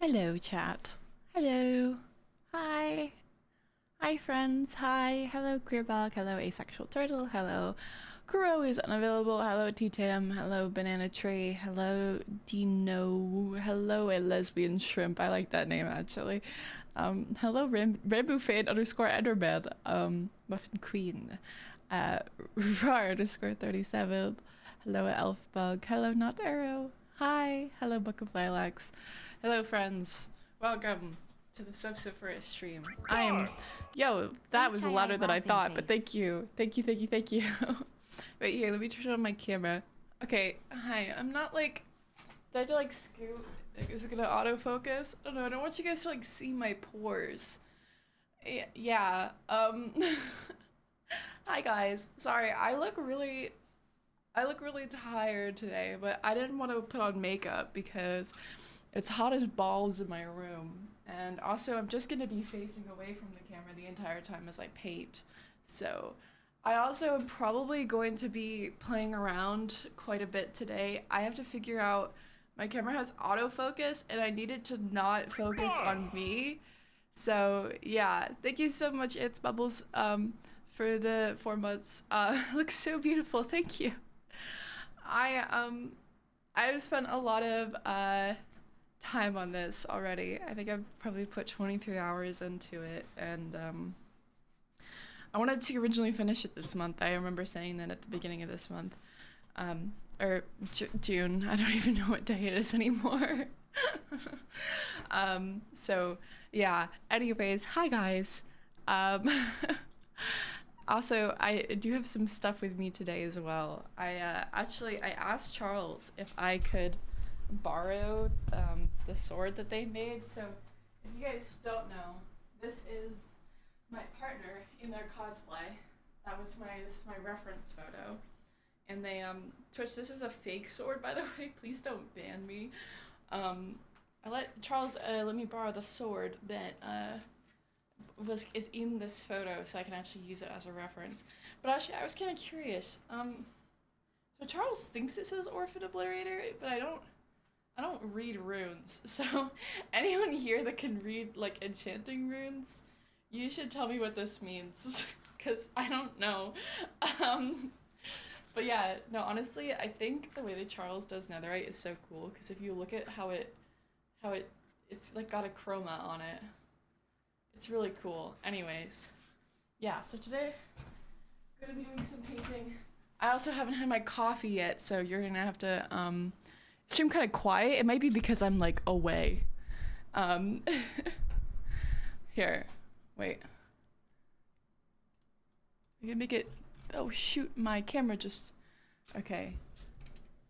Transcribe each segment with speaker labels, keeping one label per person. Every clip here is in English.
Speaker 1: Hello, chat. Hello. Hi. Hi, friends. Hi. Hello, Queerbug. Hello, Asexual Turtle. Hello, Kuro is unavailable. Hello, T-Tam. Hello, Banana Tree. Hello, Dino. Hello, a lesbian shrimp. I like that name, actually. Hello, Rainbow Fade underscore Enderman. Muffin Queen. Rar underscore 37. Hello, Elfbug. Hello, Not Arrow. Hi. Hello, Book of Lilacs. Hello, friends. Welcome to the Snifferish stream. Yo, that was louder than I thought, but thank you. Thank you. Wait, here, let me turn on my camera. Okay, hi. I'm not like... Did I have to like scoot? Is it gonna autofocus? I don't know, I don't want you guys to like see my pores. Yeah, Hi guys. Sorry, I look really tired today, but I didn't want to put on makeup because it's hot as balls in my room, and also I'm just gonna be facing away from the camera the entire time as I paint. So I also am probably going to be playing around quite a bit today. I have to figure out, my camera has autofocus and I need it to not focus on me. So yeah, thank you so much, It's Bubbles, for the 4 months. Looks so beautiful, thank you. I've spent a lot of time on this already. I think I've probably put 23 hours into it, and I wanted to originally finish it this month. I remember saying that at the beginning of this month, or June. I don't even know what day it is anymore. So yeah, anyways, hi guys. Also, I do have some stuff with me today as well. I asked Charles if I could borrow the sword that they made. So if you guys don't know, this is my partner in their cosplay. This is my reference photo. And they Twitch, this is a fake sword, by the way. Please don't ban me. I let Charles let me borrow the sword that is in this photo, so I can actually use it as a reference. But actually, I was kind of curious. So Charles thinks it says Orphan Obliterator, but I don't read runes. So anyone here that can read like enchanting runes, you should tell me what this means, because I don't know. But yeah, no, honestly, I think the way that Charles does netherite is so cool, because if you look at how it's like got a chroma on it. It's really cool. Anyways, yeah, so today I'm gonna be doing some painting. I also haven't had my coffee yet, so you're gonna have to stream kind of quiet. It might be because I'm like away. Here, wait. You can make it. Oh shoot, my camera just. Okay.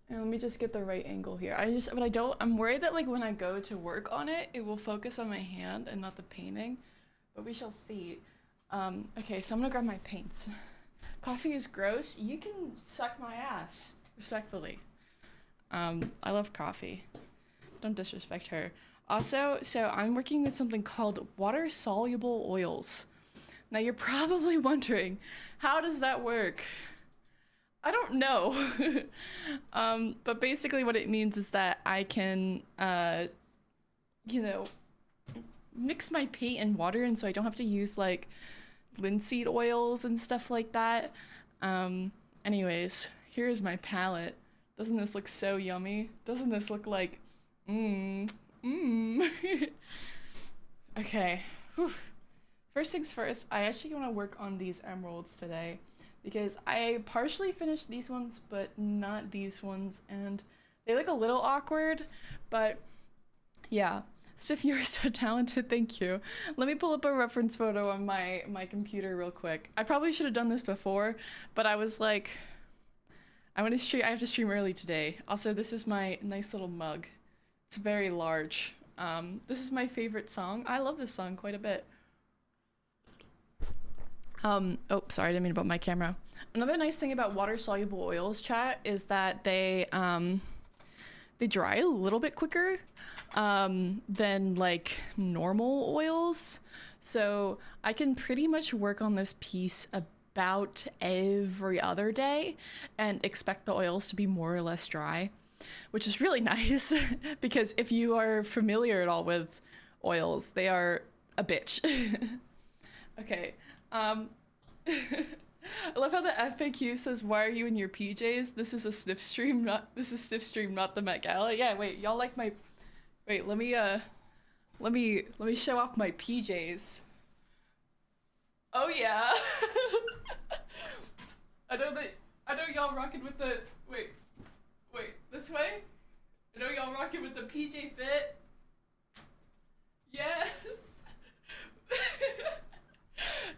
Speaker 1: And let me just get the right angle here. I'm worried that like when I go to work on it, it will focus on my hand and not the painting. But we shall see. Okay, so I'm gonna grab my paints. Coffee is gross. You can suck my ass, respectfully. I love coffee. Don't disrespect her. Also, so I'm working with something called water-soluble oils. Now you're probably wondering, how does that work? I don't know. But basically what it means is that I can, mix my paint and water, and so I don't have to use like linseed oils and stuff like that. Anyways, here's my palette. Doesn't this look so yummy? Doesn't this look like Okay. Whew. First things first, I actually want to work on these emeralds today, because I partially finished these ones but not these ones, and they look a little awkward, but yeah. Sif, you're so talented, thank you. Let me pull up a reference photo on my computer real quick. I probably should have done this before, but I was like, I have to stream early today. Also, this is my nice little mug. It's very large. This is my favorite song. I love this song quite a bit. Oh, sorry, I didn't mean about my camera. Another nice thing about water-soluble oils, chat, is that they dry a little bit quicker than like normal oils. So I can pretty much work on this piece about every other day and expect the oils to be more or less dry. which is really nice because if you are familiar at all with oils, they are a bitch. Okay. I love how the FAQ says, "Why are you in your PJs? This is a sniff stream, not the Met Gala." Yeah, wait, y'all like my? Wait, let me show off my PJs. Oh yeah. I know y'all rocking with the wait, this way. I know y'all rocking with the PJ fit. Yes.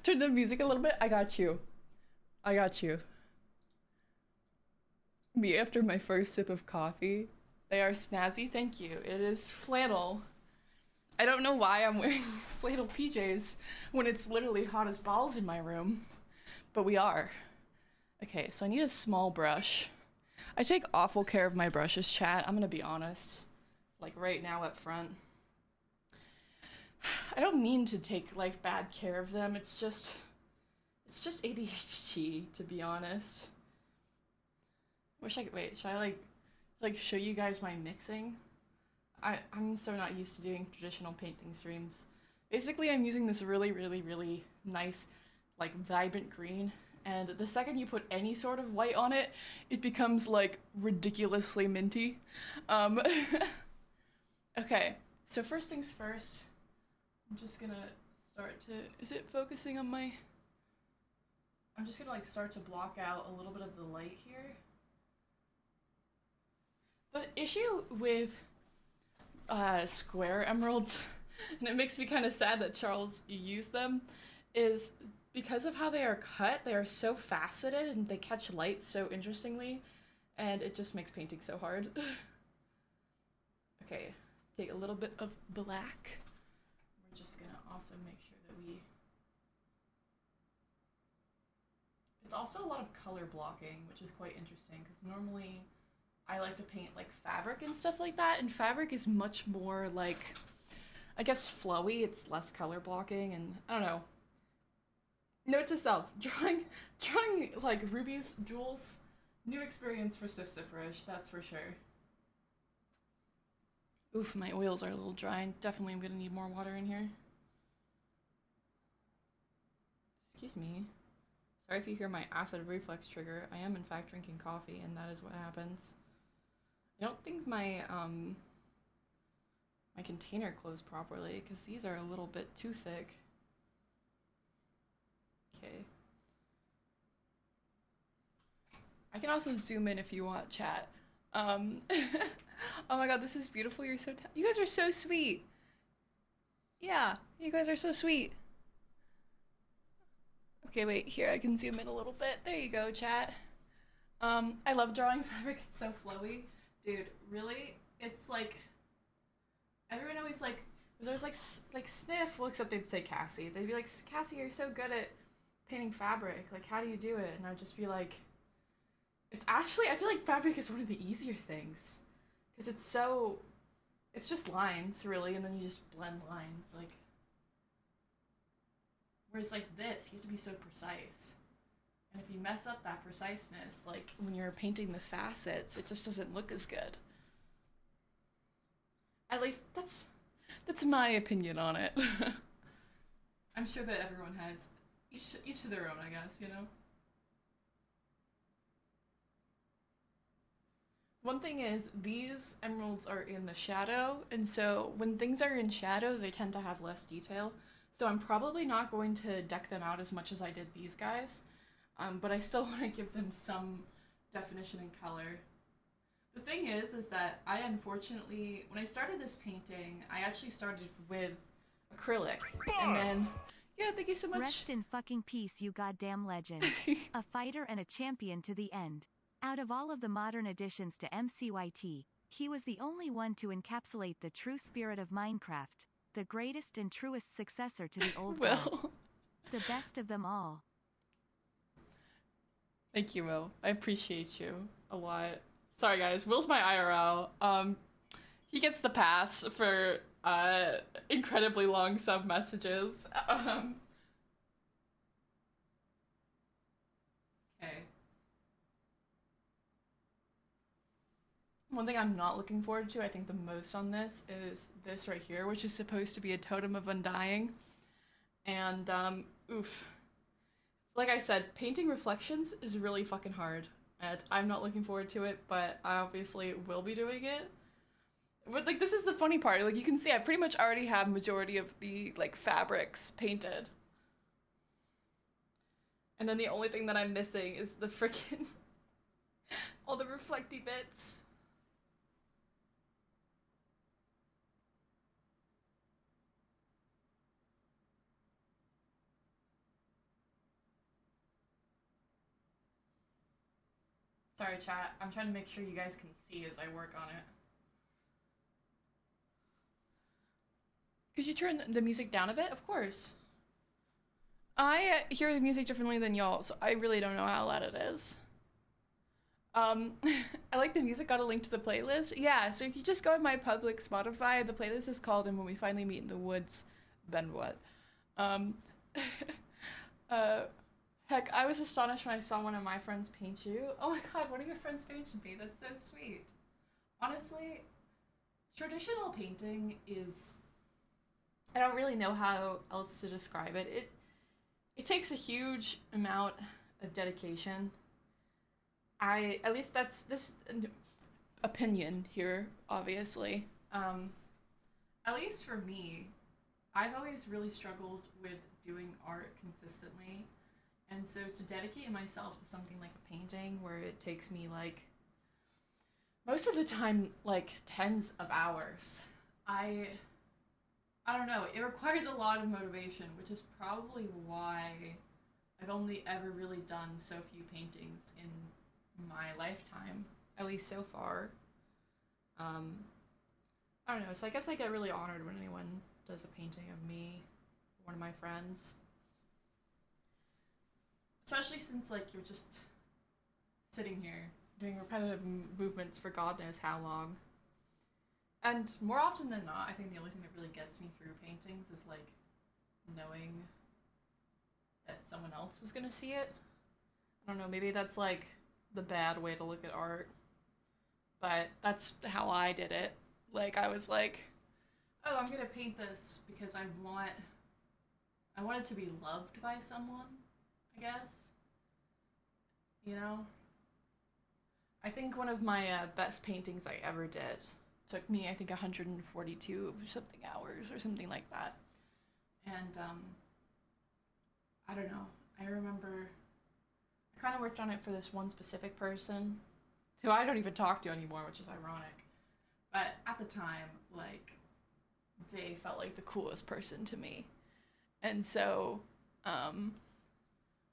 Speaker 1: Turn the music a little bit. I got you. Me after my first sip of coffee. They are snazzy, thank you. It is flannel. I don't know why I'm wearing flannel PJs when it's literally hot as balls in my room, but we are. Okay, so I need a small brush. I take awful care of my brushes, chat. I'm gonna be honest. Like right now up front. I don't mean to take like bad care of them. It's just ADHD, to be honest. Wish I could wait. Should I like show you guys my mixing? I'm so not used to doing traditional painting streams. Basically, I'm using this really nice, like vibrant green, and the second you put any sort of white on it, it becomes like ridiculously minty. Okay, so first things first. I'm just gonna start to, is it focusing on my, I'm just gonna like start to block out a little bit of the light here. The issue with square emeralds, and it makes me kind of sad that Charles used them, is because of how they are cut, they are so faceted and they catch light so interestingly, and it just makes painting so hard. Okay, take a little bit of black. We're just gonna also make sure that we... It's also a lot of color blocking, which is quite interesting, because normally I like to paint like fabric and stuff like that, and fabric is much more like, I guess, flowy. It's less color blocking, and I don't know. Note to self, drawing like rubies, jewels, new experience for Snifferish, that's for sure. Oof, my oils are a little dry, and definitely I'm gonna need more water in here. Excuse me. Sorry if you hear my acid reflux trigger. I am in fact drinking coffee, and that is what happens. I don't think my my container closed properly, because these are a little bit too thick. Okay. I can also zoom in if you want, chat. Oh my god, this is beautiful. You're so you guys are so sweet. Yeah, you guys are so sweet. Okay, wait, here, I can zoom in a little bit. There you go, chat. I love drawing fabric. It's so flowy. Dude, really? It's like, everyone always like, there's like Sniff, well, except they'd say Cassie. They'd be like, Cassie, you're so good at painting fabric. Like, how do you do it? And I'd just be like, it's actually, I feel like fabric is one of the easier things. Because it's so, it's just lines, really, and then you just blend lines, like. Whereas, like, this, you have to be so precise. And if you mess up that preciseness, like, when you're painting the facets, it just doesn't look as good. At least, that's my opinion on it. I'm sure that everyone has each to their own, I guess, you know? One thing is, these emeralds are in the shadow, and so when things are in shadow, they tend to have less detail. So I'm probably not going to deck them out as much as I did these guys, but I still want to give them some definition and color. The thing is that I unfortunately, when I started this painting, I actually started with acrylic, and then, yeah, thank you so much.
Speaker 2: Rest in fucking peace, you goddamn legend. A fighter and a champion to the end. Out of all of the modern additions to MCYT, he was the only one to encapsulate the true spirit of Minecraft, the greatest and truest successor to the old
Speaker 1: Will.
Speaker 2: The best of them all.
Speaker 1: Thank you, Will. I appreciate you a lot. Sorry guys, Will's my IRL. He gets the pass for incredibly long sub messages. Okay. One thing I'm not looking forward to, I think the most on this, is this right here, which is supposed to be a totem of undying. And, oof. Like I said, painting reflections is really fucking hard. And I'm not looking forward to it, but I obviously will be doing it. But, like, this is the funny part. Like, you can see I pretty much already have majority of the, like, fabrics painted. And then the only thing that I'm missing is the frickin' all the reflecty bits. Sorry, chat. I'm trying to make sure you guys can see as I work on it. Could you turn the music down a bit? Of course. I hear the music differently than y'all, so I really don't know how loud it is. I like the music, got a link to the playlist. Yeah, so if you just go to my public Spotify, the playlist is called And When We Finally Meet in the Woods, Then What? Heck, I was astonished when I saw one of my friends paint you. Oh my god, one of your friends painted me. That's so sweet. Honestly, traditional painting is... I don't really know how else to describe it. It takes a huge amount of dedication. At least that's this opinion here, obviously. At least for me, I've always really struggled with doing art consistently. And so to dedicate myself to something like a painting where it takes me like, most of the time, like tens of hours, I don't know, it requires a lot of motivation, which is probably why I've only ever really done so few paintings in my lifetime, at least so far. I don't know, so I guess I get really honored when anyone does a painting of me, one of my friends. Especially since, like, you're just sitting here doing repetitive movements for God knows how long. And more often than not, I think the only thing that really gets me through paintings is, like, knowing that someone else was gonna see it. I don't know, maybe that's, like, the bad way to look at art. But that's how I did it. Like, I was like, oh, I'm gonna paint this because I want it to be loved by someone, I guess. You know? I think one of my best paintings I ever did took me, I think, 142 something hours or something like that. And, I don't know. I remember I kind of worked on it for this one specific person who I don't even talk to anymore, which is ironic. But at the time, like, they felt like the coolest person to me. And so, I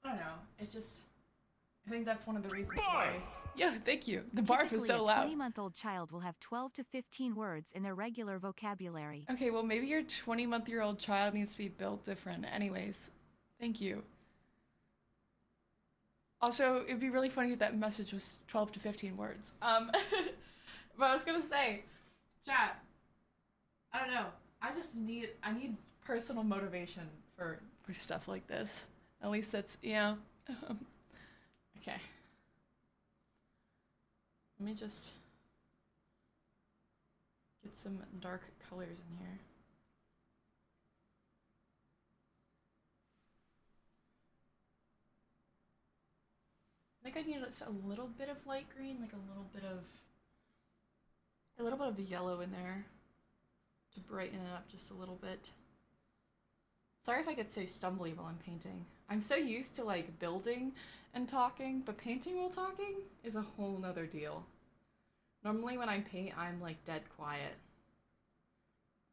Speaker 1: don't know. It just, I think that's one of the reasons why. Yo, thank you. The barf was so loud.
Speaker 2: A 20-month-old child will have 12 to 15 words in their regular vocabulary.
Speaker 1: Okay, well, maybe your 20-month-year-old child needs to be built different. Anyways, thank you. Also, it'd be really funny if that message was 12 to 15 words. But I was gonna say, chat, I don't know. I need personal motivation for stuff like this. At least that's, yeah. Okay. Let me just get some dark colors in here. I think I need a little bit of light green, like a little bit of yellow in there to brighten it up just a little bit. Sorry if I get so stumbly while I'm painting. I'm so used to like building and talking, but painting while talking is a whole nother deal. Normally when I paint, I'm like dead quiet.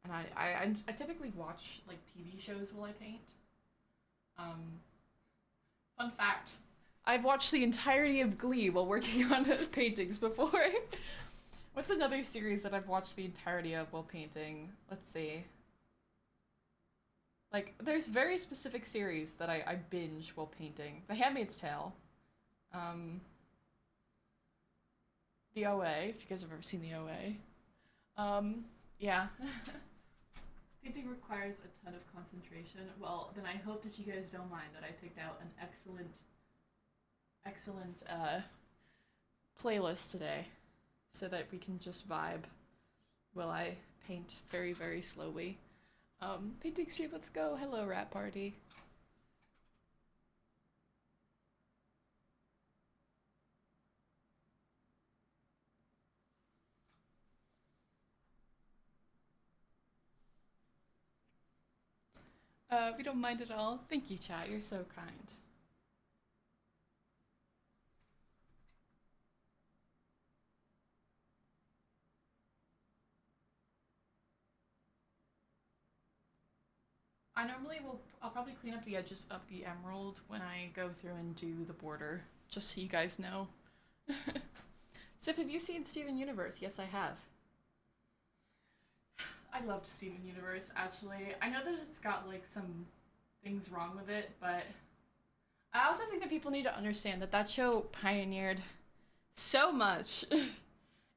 Speaker 1: And I typically watch like TV shows while I paint. Fun fact, I've watched the entirety of Glee while working on paintings before. What's another series that I've watched the entirety of while painting? Let's see. Like, there's very specific series that I binge while painting. The Handmaid's Tale. The OA, if you guys have ever seen the OA. Yeah. Painting requires a ton of concentration. Well, then I hope that you guys don't mind that I picked out an excellent playlist today. so that we can just vibe while I paint very, very slowly. Painting stream, let's go. Hello, Rat Party. We don't mind at all. Thank you, chat. You're so kind. I'll probably clean up the edges of the emerald when I go through and do the border, just so you guys know. Sif, have you seen Steven Universe? Yes, I have. I loved Steven Universe, actually. I know that it's got, like, some things wrong with it, but I also think that people need to understand that that show pioneered so much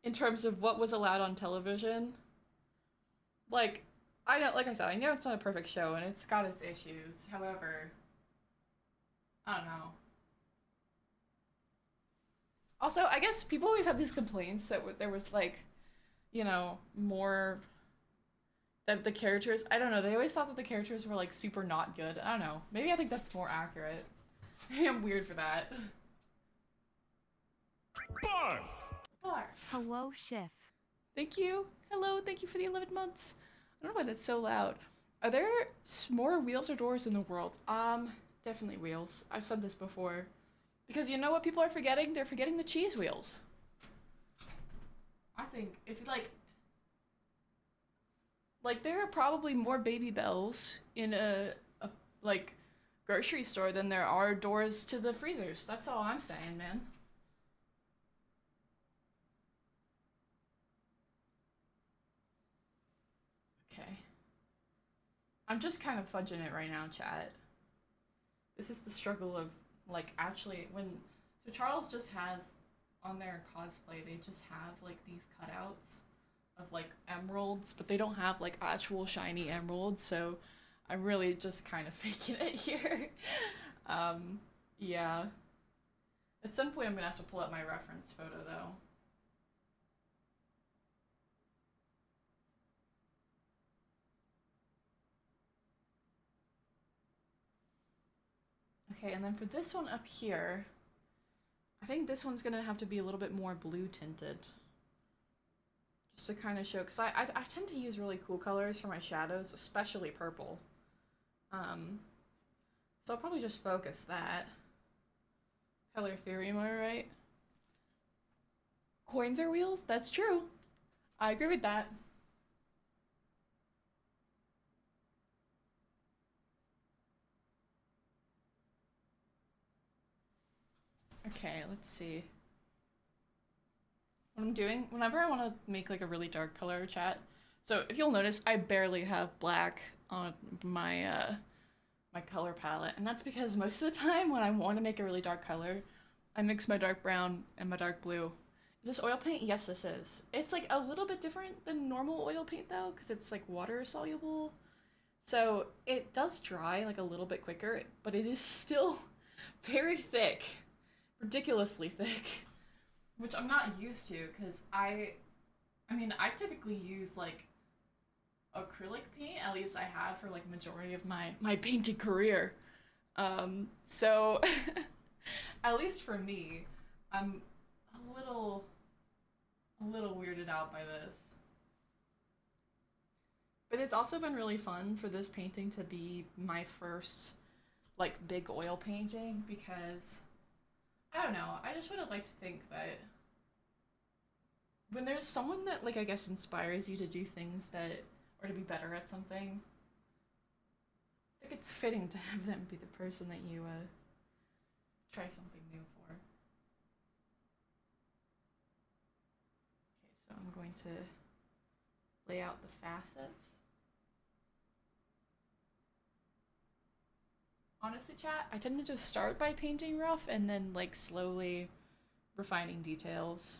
Speaker 1: in terms of what was allowed on television. Like, like I said, I know it's not a perfect show and it's got its issues. However, I don't know. Also, I guess people always have these complaints that there was, like, you know, more that the characters, I don't know, they always thought that the characters were, like, super not good. I don't know. Maybe I think that's more accurate. Maybe I'm weird for that.
Speaker 3: Barf!
Speaker 1: Barf.
Speaker 2: Hello, Schiff.
Speaker 1: Thank you. Hello, thank you for the 11 months. I don't know why that's so loud. Are there more wheels or doors in the world? Definitely wheels. I've said this before. Because you know what people are forgetting? They're forgetting the cheese wheels. I think if you like there are probably more Baby Bells in a like grocery store than there are doors to the freezers. That's all I'm saying, man. Okay. I'm just kind of fudging it right now, chat. This is the struggle of, like, actually, so Charles just has, on their cosplay, they just have, like, these cutouts of, like, emeralds, but they don't have, like, actual shiny emeralds, so I'm really just kind of faking it here. Yeah. At some point I'm gonna have to pull up my reference photo, though. Okay, and then for this one up here, I think this one's gonna have to be a little bit more blue tinted. Just to kind of show, because I tend to use really cool colors for my shadows, especially purple. So I'll probably just focus that. Color theory, am I right? Coins are wheels? That's true. I agree with that. Okay, let's see. What I'm doing, whenever I want to make like a really dark color, chat. So if you'll notice, I barely have black on my my color palette, and that's because most of the time when I want to make a really dark color, I mix my dark brown and my dark blue. Is this oil paint? Yes, this is. It's like a little bit different than normal oil paint though, because it's like water soluble. So it does dry like a little bit quicker, but it is still very thick, ridiculously thick, which I'm not used to because I mean, I typically use like acrylic paint, at least I have for like majority of my painting career. So at least for me, I'm a little weirded out by this. But it's also been really fun for this painting to be my first like big oil painting because I don't know, I just would have liked to think that when there's someone that like I guess inspires you to do things that or to be better at something, I think it's fitting to have them be the person that you try something new for. Okay, so I'm going to lay out the facets. Honestly, chat, I tend to just start by painting rough and then like slowly refining details.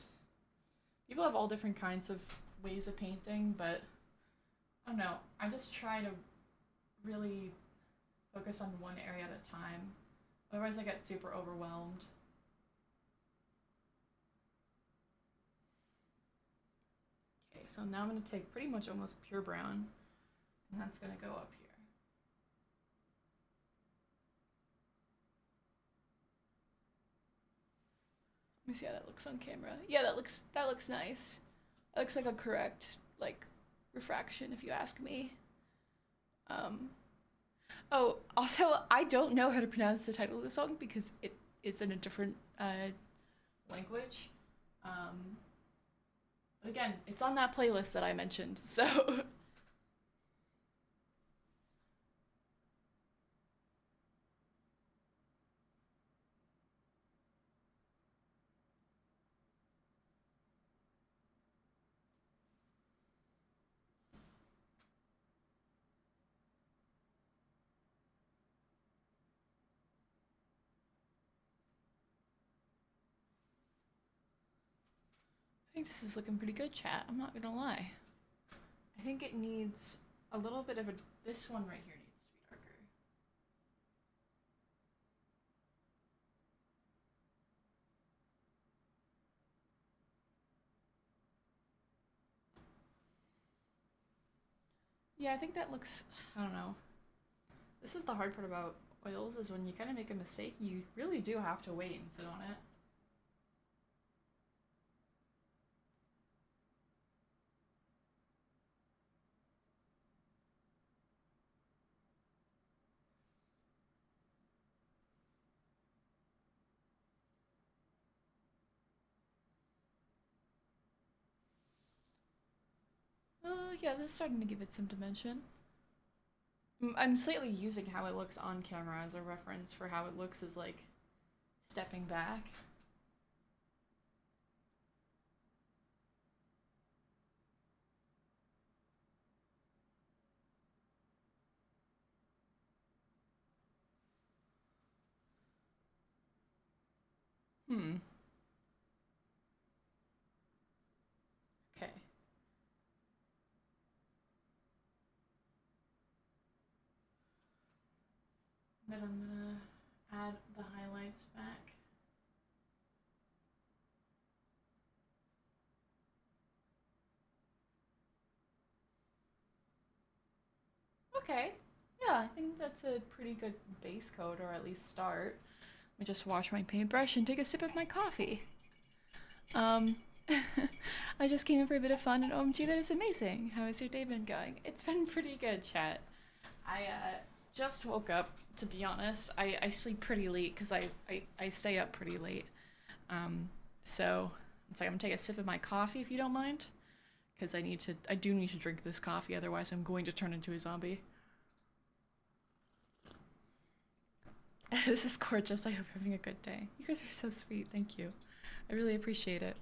Speaker 1: People have all different kinds of ways of painting, but I don't know, I just try to really focus on one area at a time. Otherwise I get super overwhelmed. Okay, so I'm so now I'm going to take pretty much almost pure brown, and that's going to go up here. Let me see how that looks on camera. Yeah, that looks nice. That looks like a correct, like, refraction, if you ask me. Oh, also, I don't know how to pronounce the title of the song because it is in a different language. But again, it's on that playlist that I mentioned, so I think this is looking pretty good, chat. I'm not gonna lie. I think it needs a little bit of a... This one right here needs to be darker. Yeah, I think that looks... I don't know. This is the hard part about oils, is when you kind of make a mistake, you really do have to wait and sit on it. Yeah, that's starting to give it some dimension. I'm slightly using how it looks on camera as a reference for how it looks as, like, stepping back. Okay. Then I'm gonna add the highlights back. Okay. Yeah, I think that's a pretty good base coat, or at least start. Let me just wash my paintbrush and take a sip of my coffee. I just came in for a bit of fun, and OMG, that is amazing. How has your day been going? It's been pretty good, chat. I just woke up, to be honest. I sleep pretty late because I stay up pretty late. So it's like I'm gonna take a sip of my coffee if you don't mind, because I do need to drink this coffee, otherwise I'm going to turn into a zombie. This is gorgeous. I hope you're having a good day. You guys are so sweet. Thank you. I really appreciate it.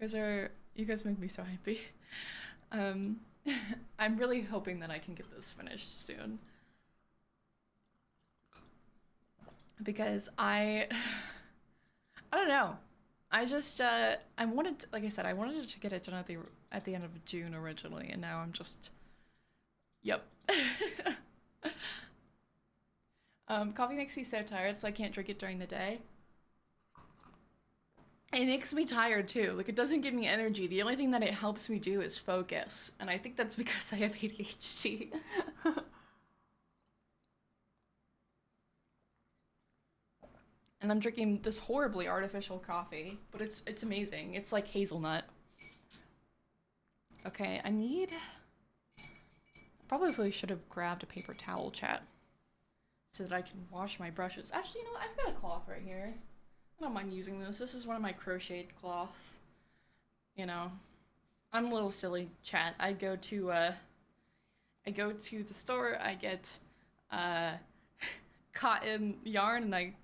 Speaker 1: You guys make me so happy. I'm really hoping that I can get this finished soon. Because I don't know. I just I wanted to, like I said, I wanted to get it done at the end of June originally, and now I'm just yep. Coffee makes me so tired, so I can't drink it during the day. It makes me tired too. Like, it doesn't give me energy. The only thing that it helps me do is focus, and I think that's because I have ADHD. And I'm drinking this horribly artificial coffee, but it's amazing. It's like hazelnut. Okay, I probably should have grabbed a paper towel, chat, so that I can wash my brushes. Actually, you know what? I've got a cloth right here. I don't mind using this. This is one of my crocheted cloths. You know, I'm a little silly, chat. I go to the store, I get cotton yarn, and I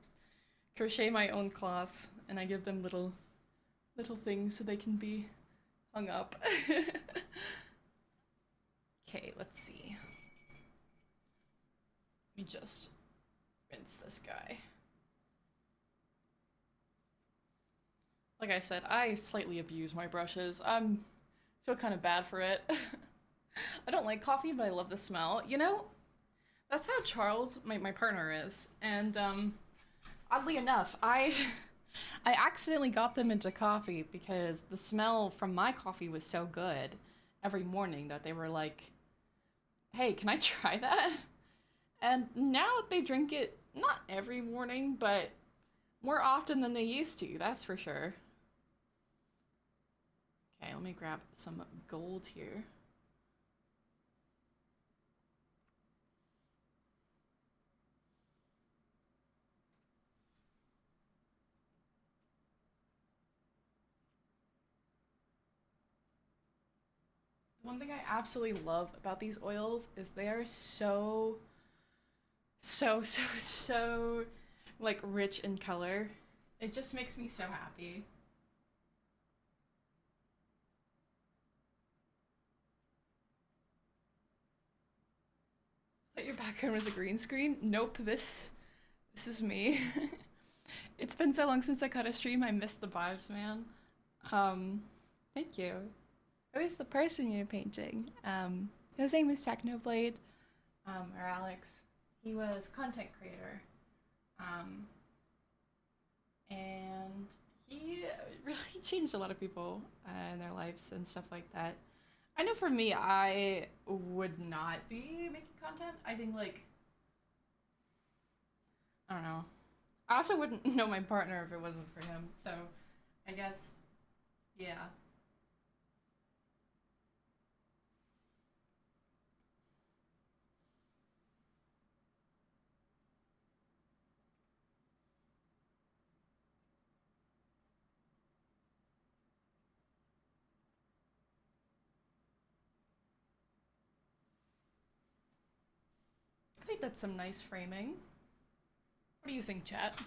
Speaker 1: crochet my own cloths, and I give them little things so they can be hung up. Okay, let's see. Let me just rinse this guy. Like I said, I slightly abuse my brushes. Feel kind of bad for it. I don't like coffee, but I love the smell. You know, that's how Charles, my partner, is. And oddly enough, I accidentally got them into coffee because the smell from my coffee was so good, every morning that they were like, hey, can I try that? And now they drink it not every morning, but more often than they used to, that's for sure. Okay, let me grab some gold here. One thing I absolutely love about these oils is they are so like rich in color. It just makes me so happy. Thought your background was a green screen? Nope, this is me. It's been so long since I caught a stream, I missed the vibes, man. Thank you. Who is the person you're painting? His name is Technoblade, or Alex. He was content creator. And he really changed a lot of people in their lives and stuff like that. I know for me, I would not be making content. I think, like, I don't know. I also wouldn't know my partner if it wasn't for him, so I guess, yeah. I think that's some nice framing. What do you think, chat?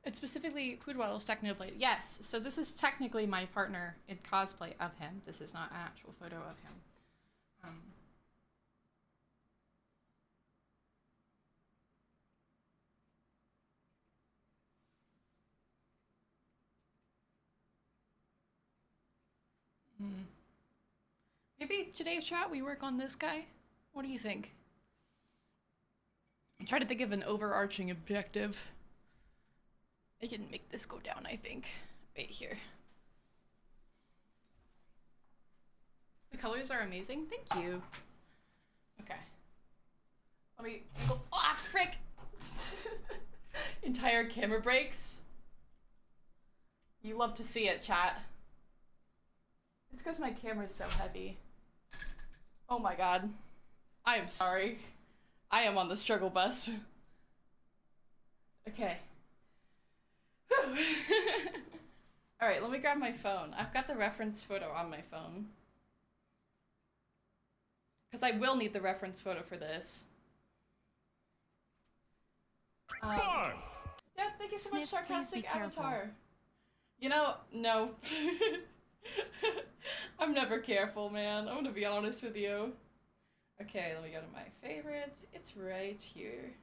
Speaker 1: It's specifically Poodwell's Technoblade. Yes, so this is technically my partner in cosplay of him. This is not an actual photo of him. Maybe today's chat we work on this guy? What do you think? I'm trying to think of an overarching objective. I can make this go down, I think. Right here. The colors are amazing. Thank you. Okay. Let me go. Ah, frick! Entire camera breaks. You love to see it, chat. It's because my camera is so heavy. Oh my god. I am sorry. I am on the struggle bus. Okay. Alright, let me grab my phone. I've got the reference photo on my phone. Because I will need the reference photo for this. Yeah, thank you so much, Sarcastic Avatar. You know, no. I'm never careful, man. I'm gonna be honest with you. Okay, let me go to my favorites. It's right here.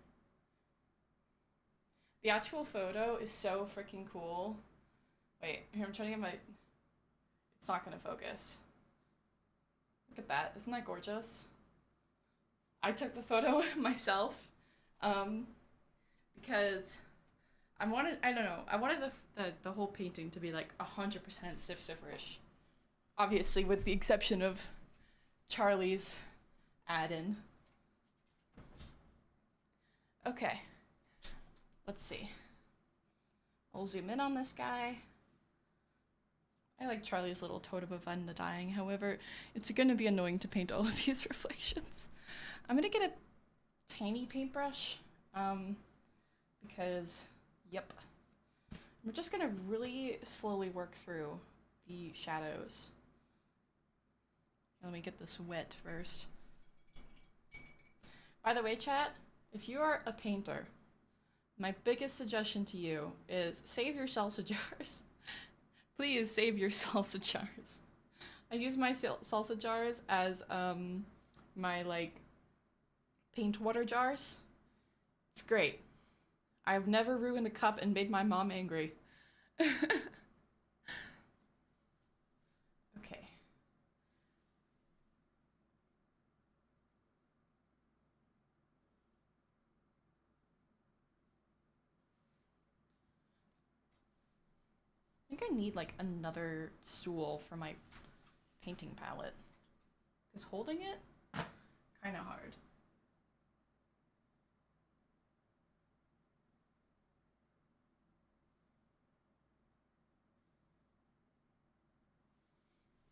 Speaker 1: The actual photo is so freaking cool. Wait, here, I'm trying to get my... It's not gonna focus. Look at that. Isn't that gorgeous? I took the photo myself, because I wanted the whole painting to be like 100% Snifferish. Obviously, with the exception of Charlie's add-in. Okay. Let's see. I'll zoom in on this guy. I like Charlie's little totem of undying. However, it's gonna be annoying to paint all of these reflections. I'm gonna get a tiny paintbrush, because, yep. We're just gonna really slowly work through the shadows. Let me get this wet first. By the way, chat, if you are a painter, my biggest suggestion to you is save your salsa jars. Please save your salsa jars. I use my salsa jars as my like paint water jars. It's great. I've never ruined a cup and made my mom angry. Okay. think I need like another stool for my painting palette. Because holding it, kind of hard.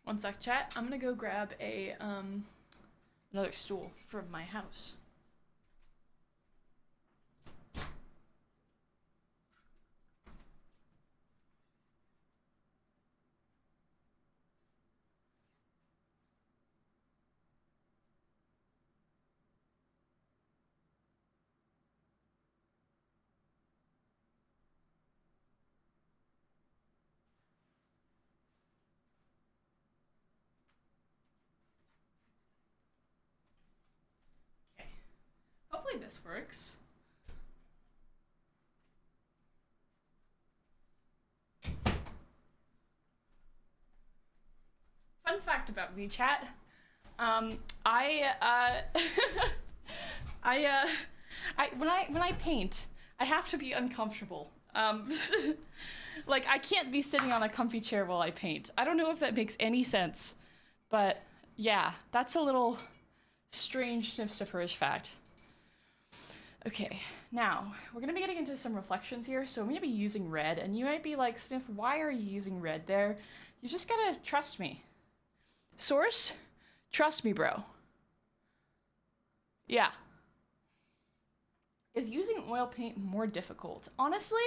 Speaker 1: One sec, chat. I'm gonna go grab a another stool from my house. Okay. Hopefully this works. Fun fact about me, chat. When I paint, I have to be uncomfortable. Like I can't be sitting on a comfy chair while I paint. I don't know if that makes any sense, but yeah, that's a little strange Snifferish fact. Okay, now we're gonna be getting into some reflections here. So I'm gonna be using red, and you might be like, Sniff, why are you using red there? You just gotta trust me. Source, trust me, bro. Yeah. Is using oil paint more difficult? Honestly,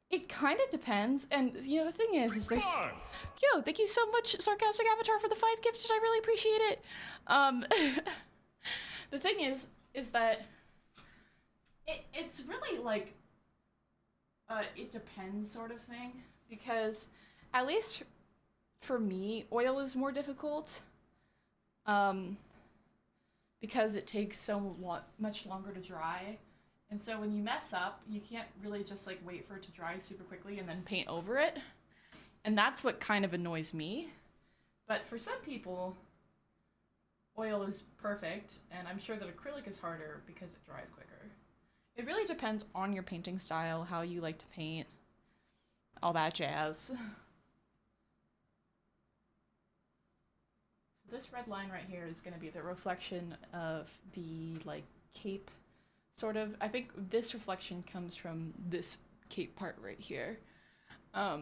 Speaker 1: it kind of depends. And, you know, the thing is there's... Yo, thank you so much, Sarcastic Avatar, for the 5 gifted. I really appreciate it. The thing is that it's really, like, it depends sort of thing. Because, at least for me, oil is more difficult. Because it takes so much longer to dry. And so when you mess up, you can't really just like wait for it to dry super quickly and then paint over it. And that's what kind of annoys me. But for some people, oil is perfect, and I'm sure that acrylic is harder because it dries quicker. It really depends on your painting style, how you like to paint, all that jazz. This red line right here is going to be the reflection of the, like, cape, sort of. I think this reflection comes from this cape part right here. Yeah,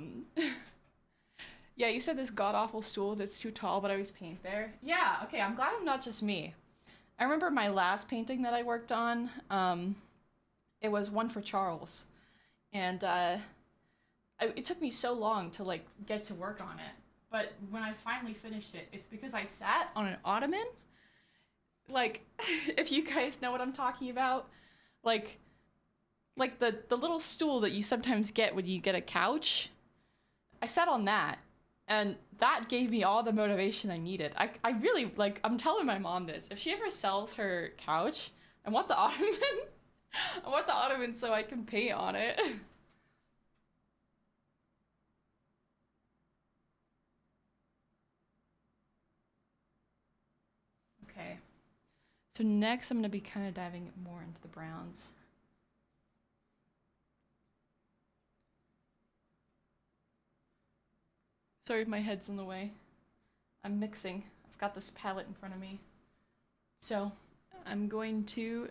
Speaker 1: you said this god-awful stool that's too tall, but I always paint there. Yeah, okay, I'm glad I'm not just me. I remember my last painting that I worked on, it was one for Charles. And it took me so long to, like, get to work on it. But when I finally finished it, it's because I sat on an ottoman. Like, if you guys know what I'm talking about. Like the little stool that you sometimes get when you get a couch. I sat on that, and that gave me all the motivation I needed. I really, like, I'm telling my mom this. If she ever sells her couch, I want the ottoman. I want the ottoman so I can paint on it. Okay. So next I'm going to be kind of diving more into the browns. Sorry if my head's in the way. I'm mixing. I've got this palette in front of me. So I'm going to...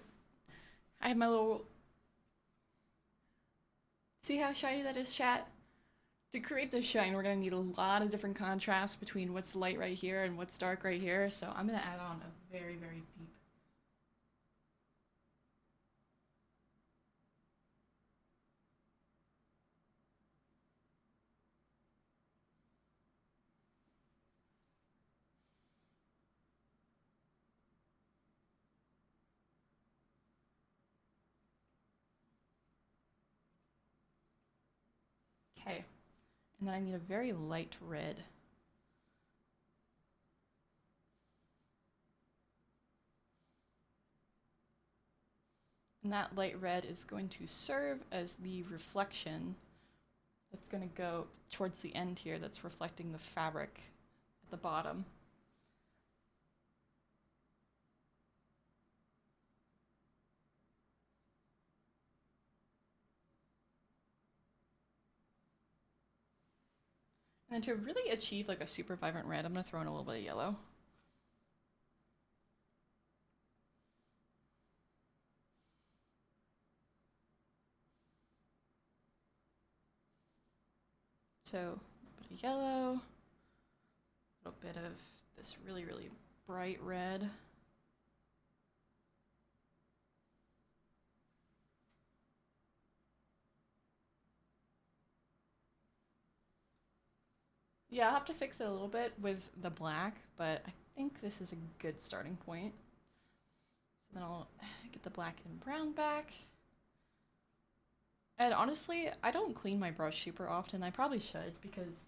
Speaker 1: I have my little... See how shiny that is, chat? To create this shine, we're going to need a lot of different contrasts between what's light right here and what's dark right here. So I'm going to add on a very, very deep... Okay. And then I need a very light red. And that light red is going to serve as the reflection that's going to go towards the end here, that's reflecting the fabric at the bottom. And then to really achieve like a super vibrant red, I'm gonna throw in a little bit of yellow. So, a little bit of yellow, a little bit of this really, really bright red. Yeah, I'll have to fix it a little bit with the black, but I think this is a good starting point. So then I'll get the black and brown back. And honestly, I don't clean my brush super often. I probably should, because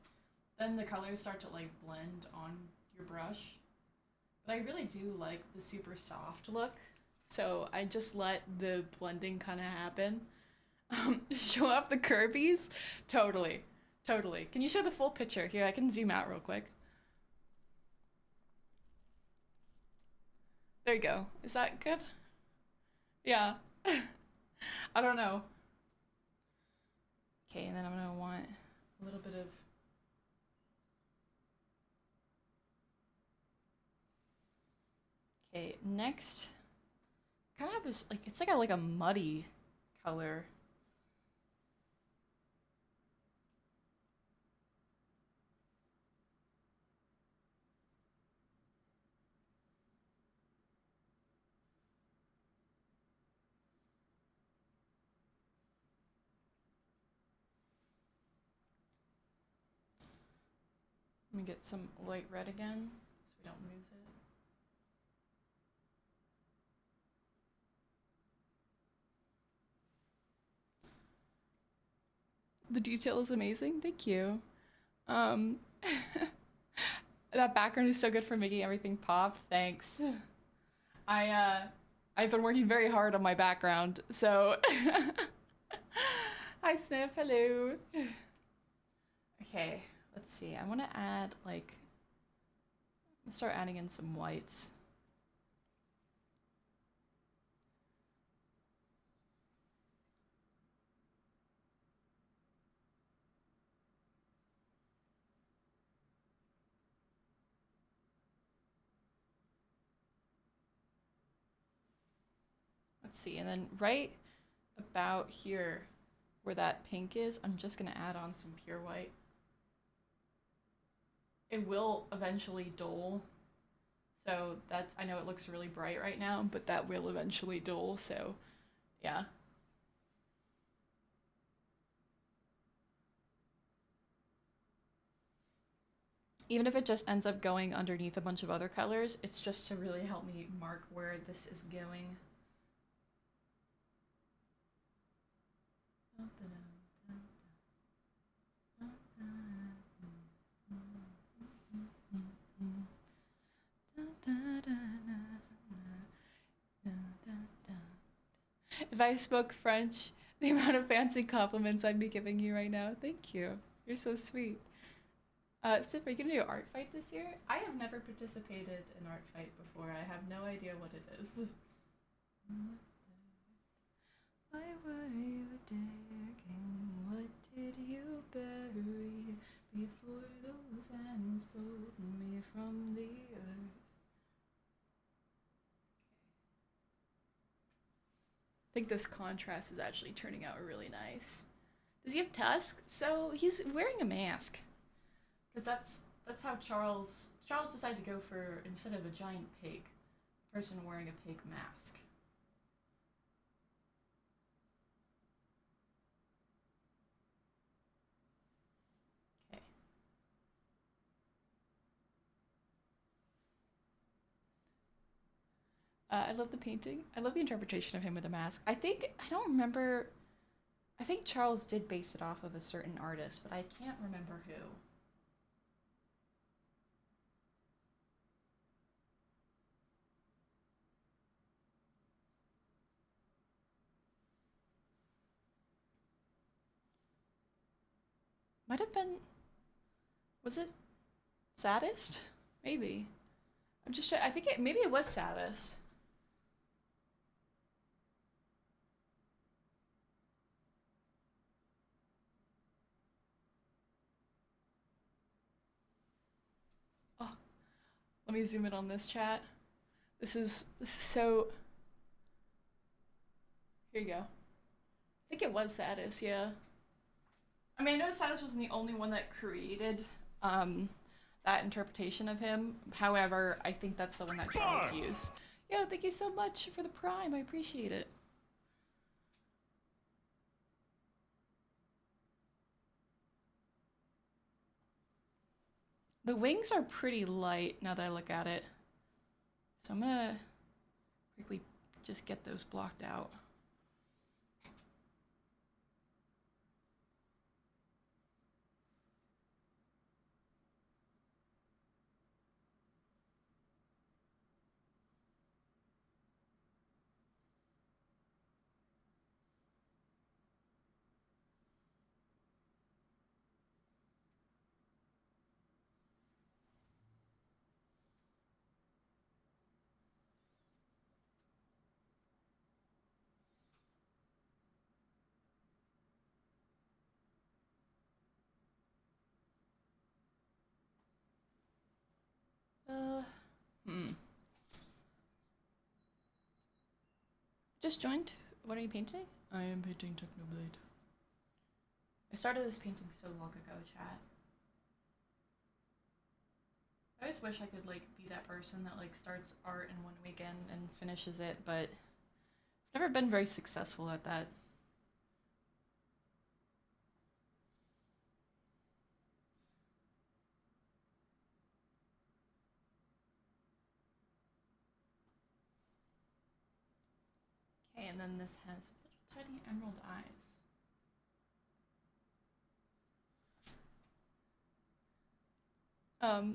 Speaker 1: then the colors start to like blend on your brush. But I really do like the super soft look, so I just let the blending kind of happen. Show off the Kirby's? Totally. Totally. Can you show the full picture? Here, I can zoom out real quick. There you go. Is that good? Yeah. I don't know. Okay, and then I'm gonna want a little bit of okay, next kind of have this like it's like a muddy color. Let me get some light red again so we don't lose it. The detail is amazing. Thank you. Um, that background is so good for making everything pop. Thanks. I've been working very hard on my background, so hi Sniff, hello. Okay, let's see. I want to add like let's start adding in some whites. Let's see, and then right about here where that pink is, I'm just gonna add on some pure white. It will eventually dull. So that's, I know it looks really bright right now, but that will eventually dull, so yeah. Even if it just ends up going underneath a bunch of other colors, it's just to really help me mark where this is going. If I spoke French, the amount of fancy compliments I'd be giving you right now. Thank you. You're so sweet. Sif, are you gonna do art fight this year? I have never participated in art fight before. I have no idea what it is. Why were you digging? What did you bury before those hands pulled me from the earth? I think this contrast is actually turning out really nice. Does he have tusks? So he's wearing a mask. Because that's how Charles decided to go for, instead of a giant pig, a person wearing a pig mask. Okay. I love the painting. I love the interpretation of him with a mask. I don't remember, I think Charles did base it off of a certain artist, but I can't remember who. Might have been, was it Saddest? Maybe. I'm just I think maybe it was Saddest. Let me zoom in on this chat. This is so... Here you go. I think it was Satis, yeah. I mean, I know Satis wasn't the only one that created that interpretation of him. However, I think that's the one that Charles used. Yo, thank you so much for the Prime. I appreciate it. The wings are pretty light now that I look at it. So I'm gonna quickly just get those blocked out. Just joined? What are you painting? I am painting Technoblade. I started this painting so long ago, chat. I always wish I could, like, be that person that, like, starts art in one weekend and finishes it, but I've never been very successful at that. Okay, and then this has little tiny emerald eyes.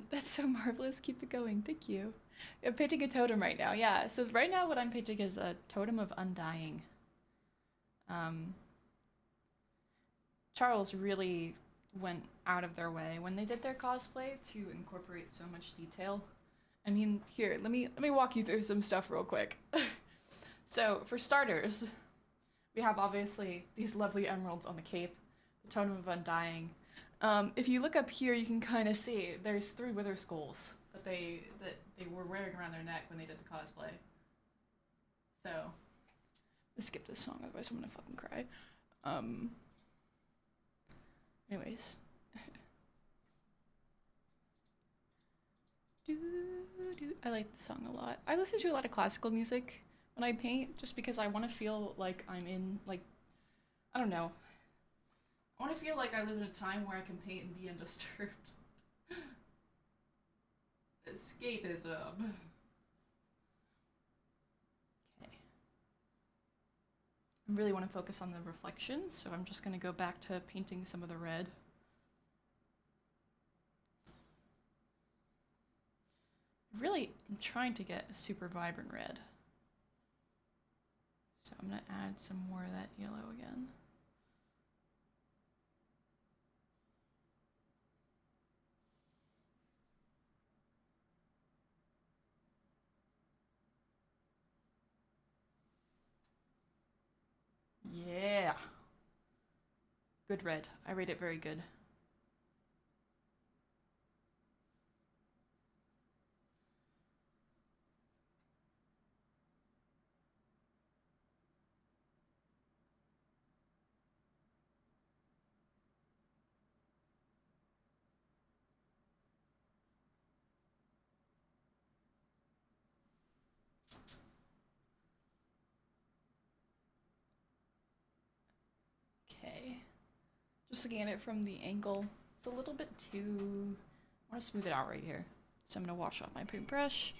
Speaker 1: That's so marvelous. Keep it going. Thank you. I'm painting a totem right now. Yeah, so right now what I'm painting is a totem of undying. Charles really went out of their way when they did their cosplay to incorporate so much detail. I mean, here, let me walk you through some stuff real quick. So, for starters, we have obviously these lovely emeralds on the cape, the totem of undying. If you look up here, you can kind of see there's 3 wither skulls that they were wearing around their neck when they did the cosplay. So, let's skip this song, otherwise I'm gonna fucking cry. Anyways. I like the song a lot. I listen to a lot of classical music when I paint, just because I want to feel like I'm in, like, I don't know. I want to feel like I live in a time where I can paint and be undisturbed. Escapism. Okay. I really want to focus on the reflections, so I'm just going to go back to painting some of the red. Really, I'm trying to get a super vibrant red. So I'm going to add some more of that yellow again. Yeah. Good red. I rate it very good. Okay. Just looking at it from the angle, it's a little bit too... I want to smooth it out right here. So I'm going to wash off my paintbrush.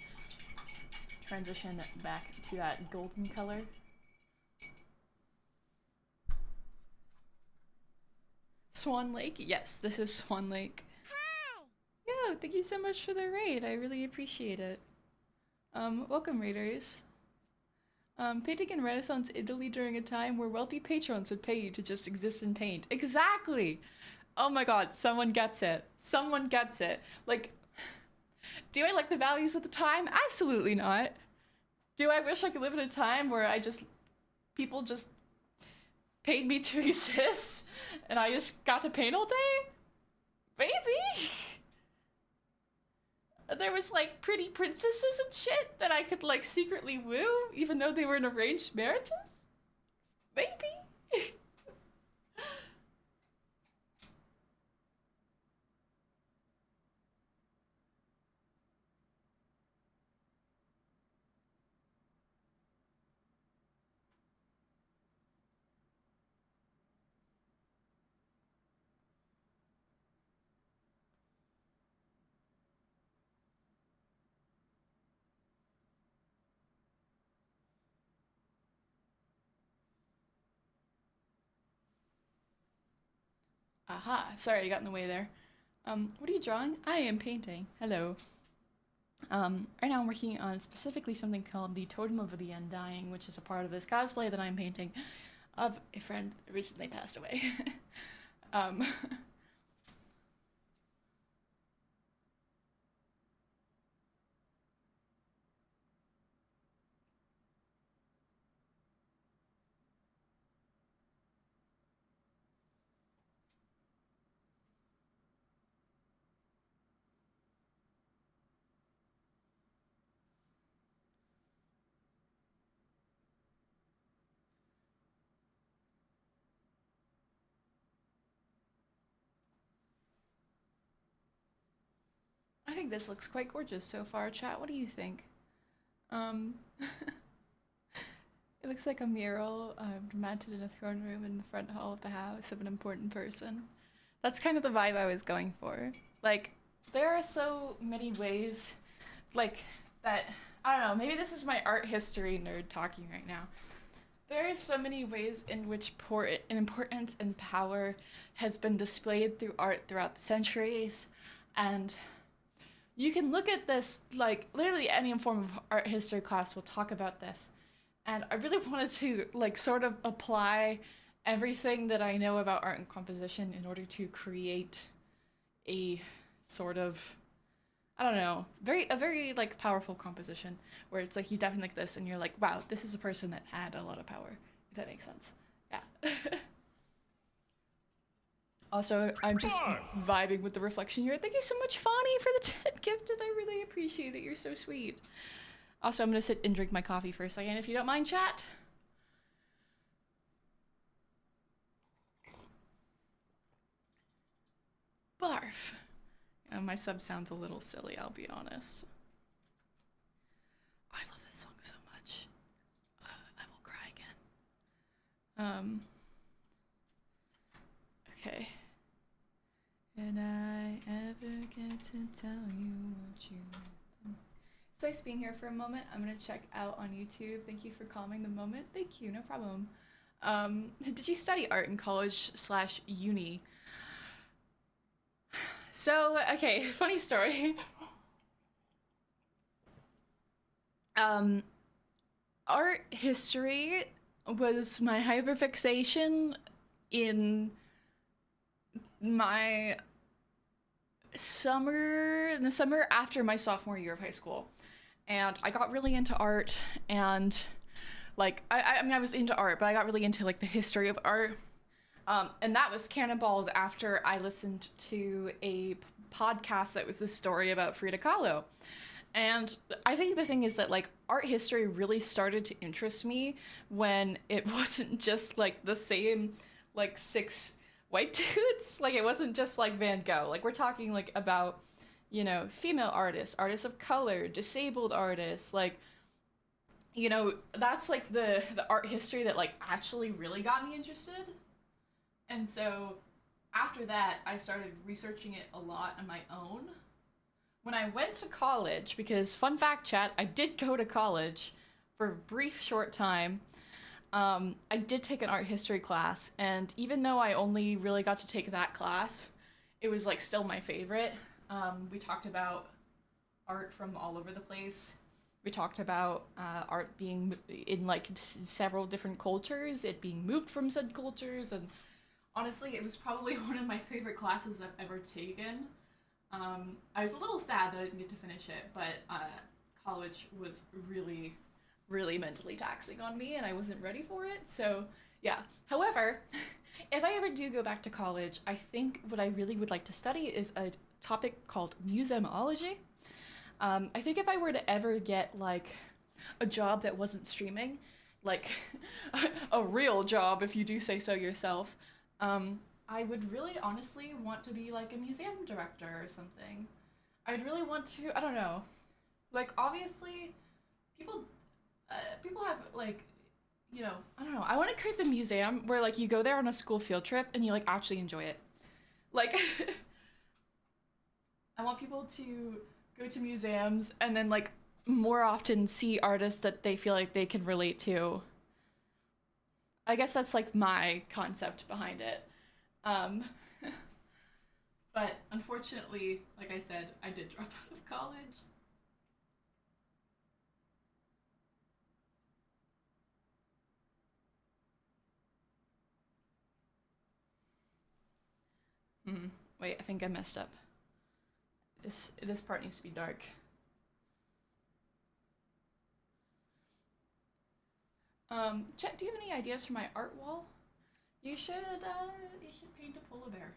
Speaker 1: Transition back to that golden color. Swan Lake? Yes, this is Swan Lake. Hi! Yo, thank you so much for the raid. I really appreciate it. Welcome, raiders. Painting in Renaissance Italy during a time where wealthy patrons would pay you to just exist and paint. Exactly! Oh my god, someone gets it. Someone gets it. Like, do I like the values of the time? Absolutely not. Do I wish I could live in a time where people just paid me to exist and I just got to paint all day? Maybe. there was like pretty princesses and shit that I could like secretly woo, even though they were in arranged marriages? Maybe? Aha, sorry I got in the way there. What are you drawing? I am painting. Hello. Right now I'm working on specifically something called the Totem of the Undying, which is a part of this cosplay that I'm painting of a friend that recently passed away. um, I think this looks quite gorgeous so far, chat. What do you think? Um, it looks like a mural mounted in a throne room in the front hall of the house of an important person. That's kind of the vibe I was going for. Like, there are so many ways, like, that, I don't know, maybe this is my art history nerd talking right now. There are so many ways in which importance and power has been displayed through art throughout the centuries, and you can look at this, like, literally any form of art history class will talk about this. And I really wanted to, like, sort of apply everything that I know about art and composition in order to create a sort of, I don't know, a very like powerful composition where it's like you definitely like this and you're like, wow, this is a person that had a lot of power, if that makes sense. Yeah. Also, I'm just vibing with the reflection here. Thank you so much, Fawny, for the 10 gifted. I really appreciate it. You're so sweet. Also, I'm gonna sit and drink my coffee for a second, if you don't mind, chat. Barf. My sub sounds a little silly, I'll be honest. I love this song so much. I will cry again. Okay. And I ever get to tell you what you want. It's nice being here for a moment. I'm gonna check out on YouTube. Thank you for calming the moment. Thank you, no problem. Did you study art in college / uni? So, okay, funny story. Art history was my hyperfixation in the summer after my sophomore year of high school. And I got really into art, and like, I mean, I was into art, but I got really into like the history of art. And that was cannonballed after I listened to a podcast that was the story about Frida Kahlo. And I think the thing is that like art history really started to interest me when it wasn't just like the same like 6 white dudes. Like it wasn't just like Van Gogh. Like we're talking like about, you know, female artists, artists of color, disabled artists, like, you know, that's like the art history that like actually really got me interested. And so after that, I started researching it a lot on my own. When I went to college, because fun fact chat, I did go to college for a brief short time. I did take an art history class, and even though I only really got to take that class, it was like still my favorite. We talked about art from all over the place. We talked about art being in like several different cultures, it being moved from said cultures, and honestly, it was probably one of my favorite classes I've ever taken. I was a little sad that I didn't get to finish it, but college was really, really mentally taxing on me, and I wasn't ready for it, so yeah. However, if I ever do go back to college, I think what I really would like to study is a topic called museumology. I think if I were to ever get like a job that wasn't streaming, like a real job, if you do say so yourself, I would really honestly want to be like a museum director or something. I'd really want to, I don't know, like obviously people, people have like, you know, I don't know. I want to create the museum where like you go there on a school field trip and you like actually enjoy it. Like, I want people to go to museums and then like more often see artists that they feel like they can relate to. I guess that's like my concept behind it. Um, but unfortunately, like I said, I did drop out of college. Hmm. Wait, I think I messed up. This part needs to be dark. Chet, do you have any ideas for my art wall? You should paint a polar bear.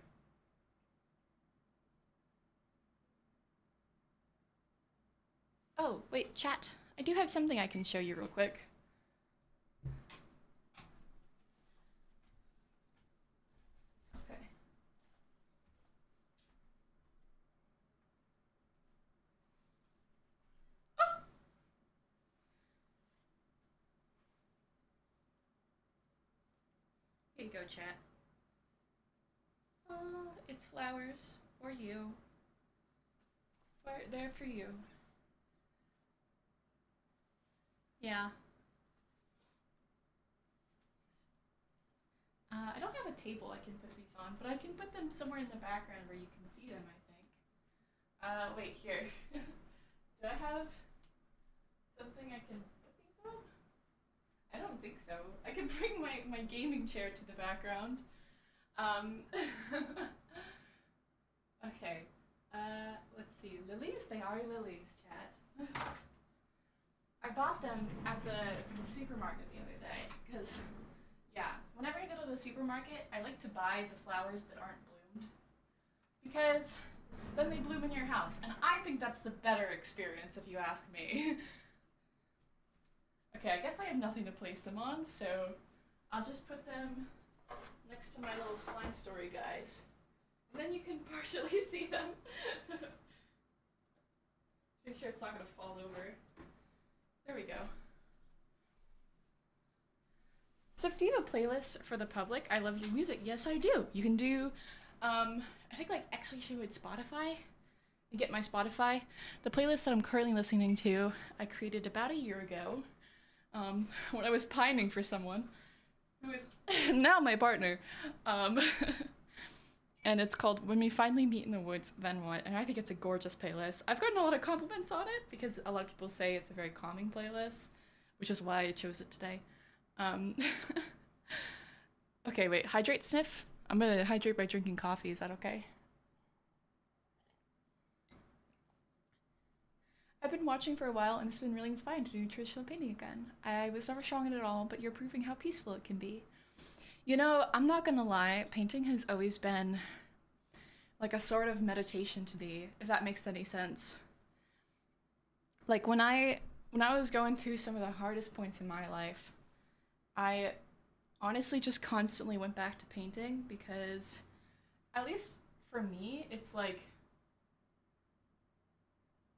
Speaker 1: Oh, wait, chat. I do have something I can show you real quick. Okay. Oh! Here you go, chat. Oh, it's flowers for you. They're for you. Yeah. I don't have a table I can put these on, but I can put them somewhere in the background where you can see them, I think. Wait, here. Do I have something I can put these on? I don't think so. I can bring my gaming chair to the background. Um, okay. Let's see. Lilies? They are lilies, chat. I bought them at the supermarket the other day, because, yeah, whenever I go to the supermarket, I like to buy the flowers that aren't bloomed, because then they bloom in your house, and I think that's the better experience, if you ask me. Okay, I guess I have nothing to place them on, so I'll just put them next to my little slime story guys. And then you can partially see them. Make sure it's not gonna fall over. There we go. So do you have a playlist for the public? I love your music. Yes, I do. You can do, I think like actually should with Spotify. You get my Spotify. The playlist that I'm currently listening to, I created about a year ago, when I was pining for someone who is now my partner. And it's called When We Finally Meet in the Woods, Then What? And I think it's a gorgeous playlist. I've gotten a lot of compliments on it because a lot of people say it's a very calming playlist, which is why I chose it today. Okay, wait, hydrate sniff? I'm gonna hydrate by drinking coffee, is that okay? I've been watching for a while and it's been really inspiring to do traditional painting again. I was never strong in it at all, but you're proving how peaceful it can be. You know, I'm not gonna lie, painting has always been like a sort of meditation to me, if that makes any sense. Like when I was going through some of the hardest points in my life, I honestly just constantly went back to painting because at least for me, it's like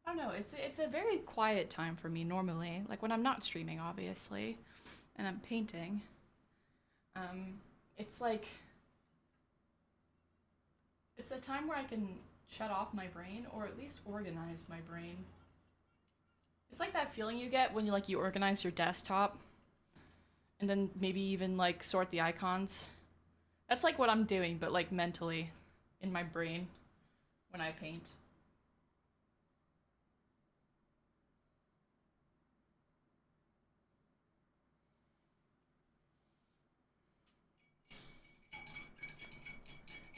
Speaker 1: I don't know, it's a very quiet time for me normally, like when I'm not streaming obviously and I'm painting. It's like it's a time where I can shut off my brain or at least organize my brain. It's like that feeling you get when you organize your desktop and then maybe even like sort the icons. That's like what I'm doing, but like mentally in my brain when I paint.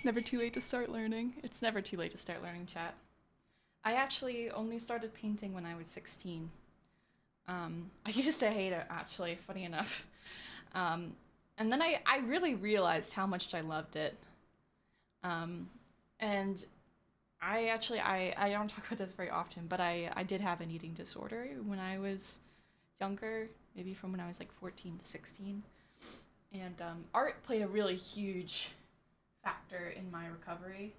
Speaker 1: Never too late to start learning. It's never too late to start learning, chat. I actually only started painting when I was 16. I used to hate it, actually, funny enough. Um, and then I really realized how much I loved it. And I don't talk about this very often, but I did have an eating disorder when I was younger, maybe from when I was like 14 to 16. And art played a really huge factor in my recovery.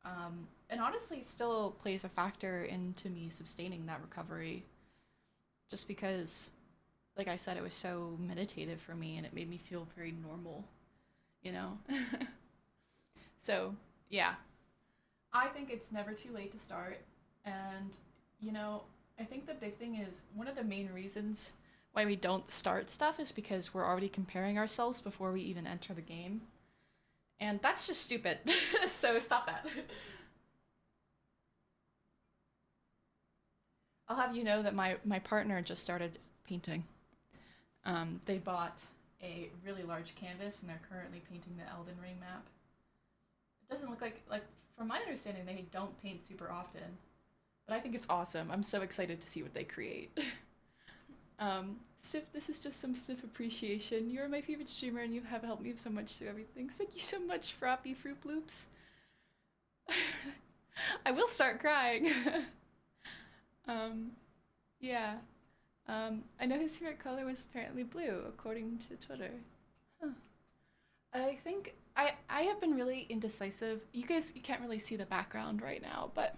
Speaker 1: And honestly still plays a factor into me sustaining that recovery, just because, like I said, it was so meditative for me and it made me feel very normal, you know? So, yeah. I think it's never too late to start. And, you know, I think the big thing is one of the main reasons why we don't start stuff is because we're already comparing ourselves before we even enter the game. And that's just stupid. So stop that. I'll have you know that my partner just started painting. They bought a really large canvas and they're currently painting the Elden Ring map. It doesn't look like from my understanding they don't paint super often, but I think it's awesome. I'm so excited to see what they create. Stiff, this is just some Stiff appreciation. You're my favorite streamer and you have helped me so much through everything. Thank you so much, Froppy Fruit Bloops. I will start crying. Yeah. I know his favorite color was apparently blue, according to Twitter. Huh. I think I have been really indecisive. You can't really see the background right now, but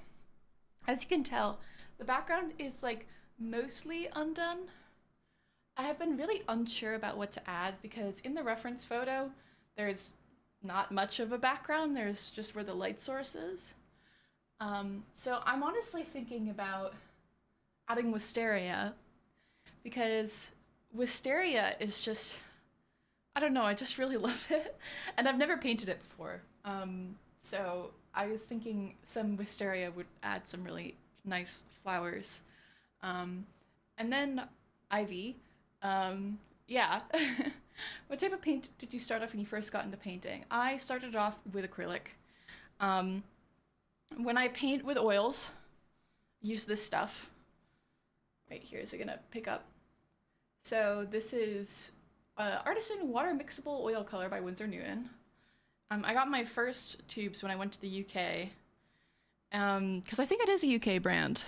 Speaker 1: as you can tell, the background is like mostly undone. I have been really unsure about what to add because in the reference photo, there's not much of a background. There's just where the light source is. So I'm honestly thinking about adding Wisteria because Wisteria is just, I don't know, I just really love it. And I've never painted it before. So I was thinking some Wisteria would add some really nice flowers. And then Ivy. Yeah. What type of paint did you start off when you first got into painting? I started off with acrylic. When I paint with oils, I use this stuff. Right here, is it gonna pick up? So this is Artisan Water Mixable Oil Color by Winsor Newton. I got my first tubes when I went to the UK. Because I think it is a UK brand.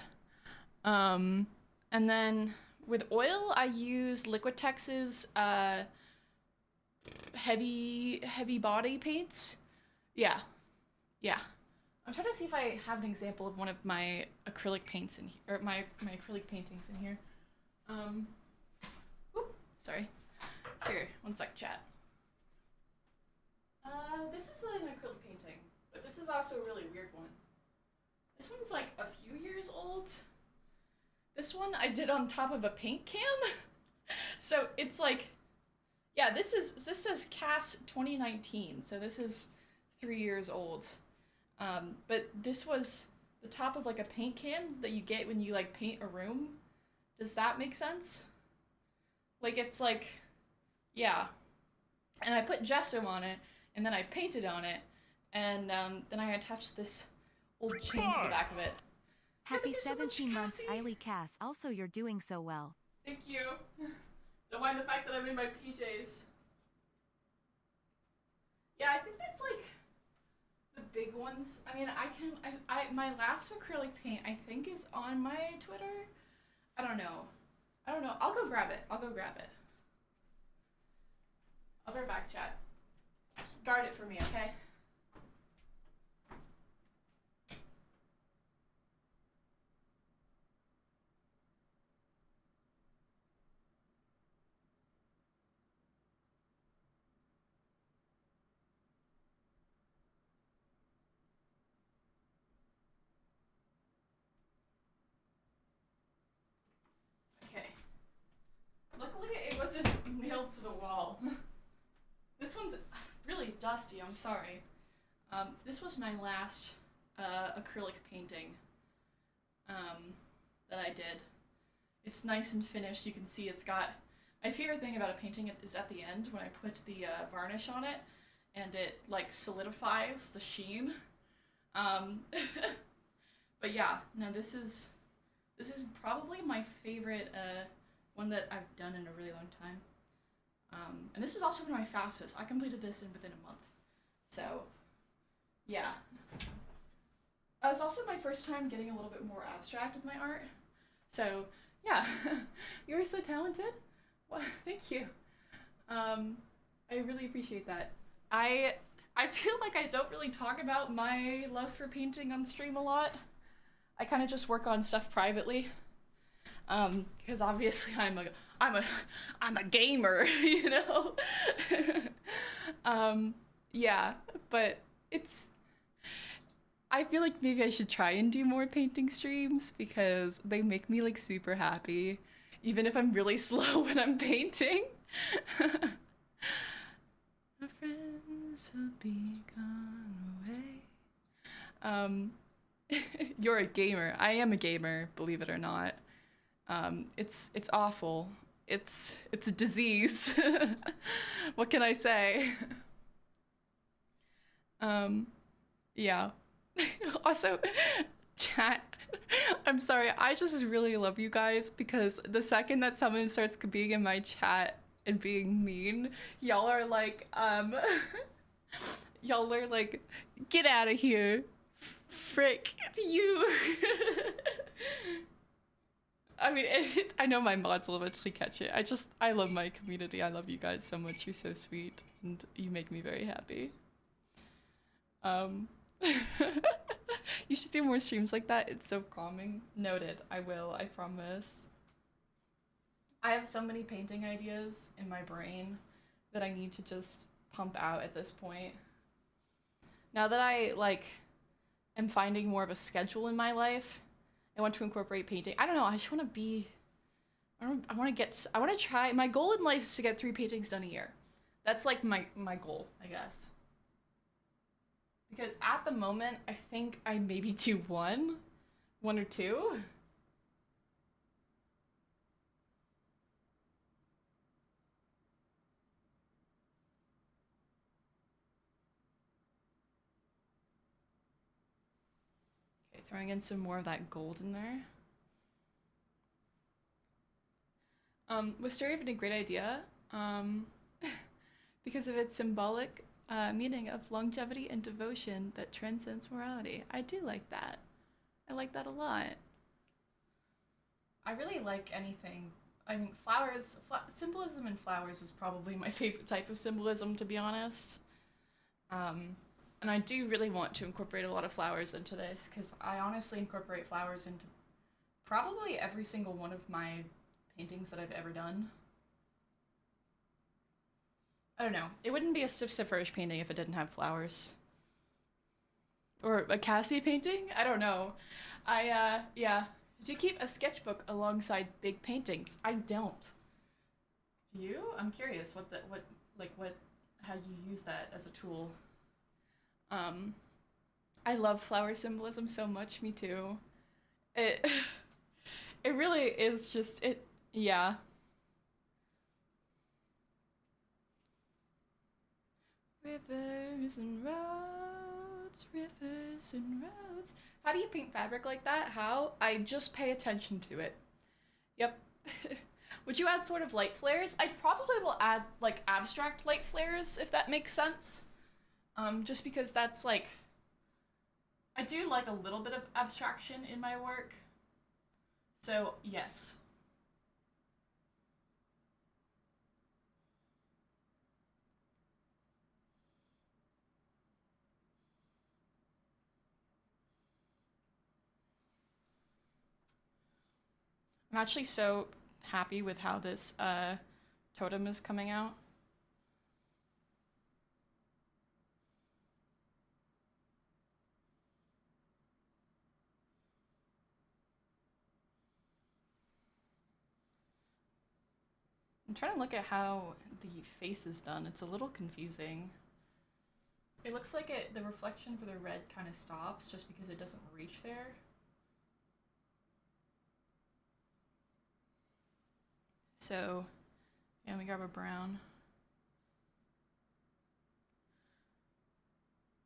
Speaker 1: And then with oil, I use Liquitex's heavy body paints. Yeah. I'm trying to see if I have an example of one of my acrylic paints in here, or my acrylic paintings in here. Sorry. Here, one sec, chat. This is an acrylic painting, but this is also a really weird one. This one's like a few years old. This one I did on top of a paint can. So it's like, yeah, this says CAS 2019, so this is 3 years old. But this was the top of like a paint can that you get when you like paint a room. Does that make sense? Like it's like, yeah. And I put gesso on it, and then I painted on it, and then I attached this old chain to the back of it.
Speaker 2: Happy 17 months, Eily Cass. Also, you're doing so well.
Speaker 1: Thank you. Don't mind the fact that I'm in my PJs. Yeah, I think that's like the big ones. I mean, my last acrylic paint I think is on my Twitter. I don't know. I'll go grab it. I'll be right back, chat. Guard it for me, okay? Okay. Luckily, it wasn't nailed to the wall. This one's really dusty, I'm sorry. This was my last acrylic painting that I did. It's nice and finished. You can see it's got... My favorite thing about a painting is at the end when I put the varnish on it and it like solidifies the sheen. But yeah, no, this is probably my favorite one that I've done in a really long time. And this was also one of my fastest. I completed this within a month. So, yeah. It's also my first time getting a little bit more abstract with my art. So, yeah, you're so talented. Well, thank you. I really appreciate that. I I feel like I don't really talk about my love for painting on stream a lot. I kind of just work on stuff privately. Because obviously I'm a I'm a gamer, you know. Yeah, but it's I feel like maybe I should try and do more painting streams because they make me like super happy, even if I'm really slow when I'm painting. My friends will be gone away. Um, you're a gamer. I am a gamer, believe it or not. It's awful. It's a disease. What can I say? Um, yeah. Also, chat. I'm sorry. I just really love you guys because the second that someone starts being in my chat and being mean, y'all are like, y'all are like, get out of here, frick you. I mean, I know my mods will eventually catch it. I love my community. I love you guys so much. You're so sweet, and you make me very happy. Um, you should do more streams like that. It's so calming. Noted. I will. I promise. I have so many painting ideas in my brain that I need to just pump out at this point. Now that I like am finding more of a schedule in my life, I want to incorporate painting. I don't know. I just want to be. I want to try. My goal in life is to get 3 paintings done a year. That's like my goal, I guess. Because at the moment, I think I maybe do one or two. Okay, throwing in some more of that gold in there. Wisteria had a great idea, because of its symbolic meaning of longevity and devotion that transcends morality. I do like that. I like that a lot. I really like anything. I mean, flowers, symbolism in flowers is probably my favorite type of symbolism, to be honest. And I do really want to incorporate a lot of flowers into this, because I honestly incorporate flowers into probably every single one of my paintings that I've ever done. I don't know. It wouldn't be a Snifferish painting if it didn't have flowers. Or a Cassie painting? I don't know. Yeah. Do you keep a sketchbook alongside big paintings? I don't. Do you? I'm curious how you use that as a tool. I love flower symbolism so much, me too. It, it really is just, yeah. Rivers and roads, rivers and roads. How do you paint fabric like that? How? I just pay attention to it. Yep. Would you add sort of light flares? I probably will add like abstract light flares if that makes sense. Just because that's like, I do like a little bit of abstraction in my work. So yes. I'm actually so happy with how this totem is coming out. I'm trying to look at how the face is done. It's a little confusing. It looks like the reflection for the red kind of stops just because it doesn't reach there. So, yeah, we grab a brown.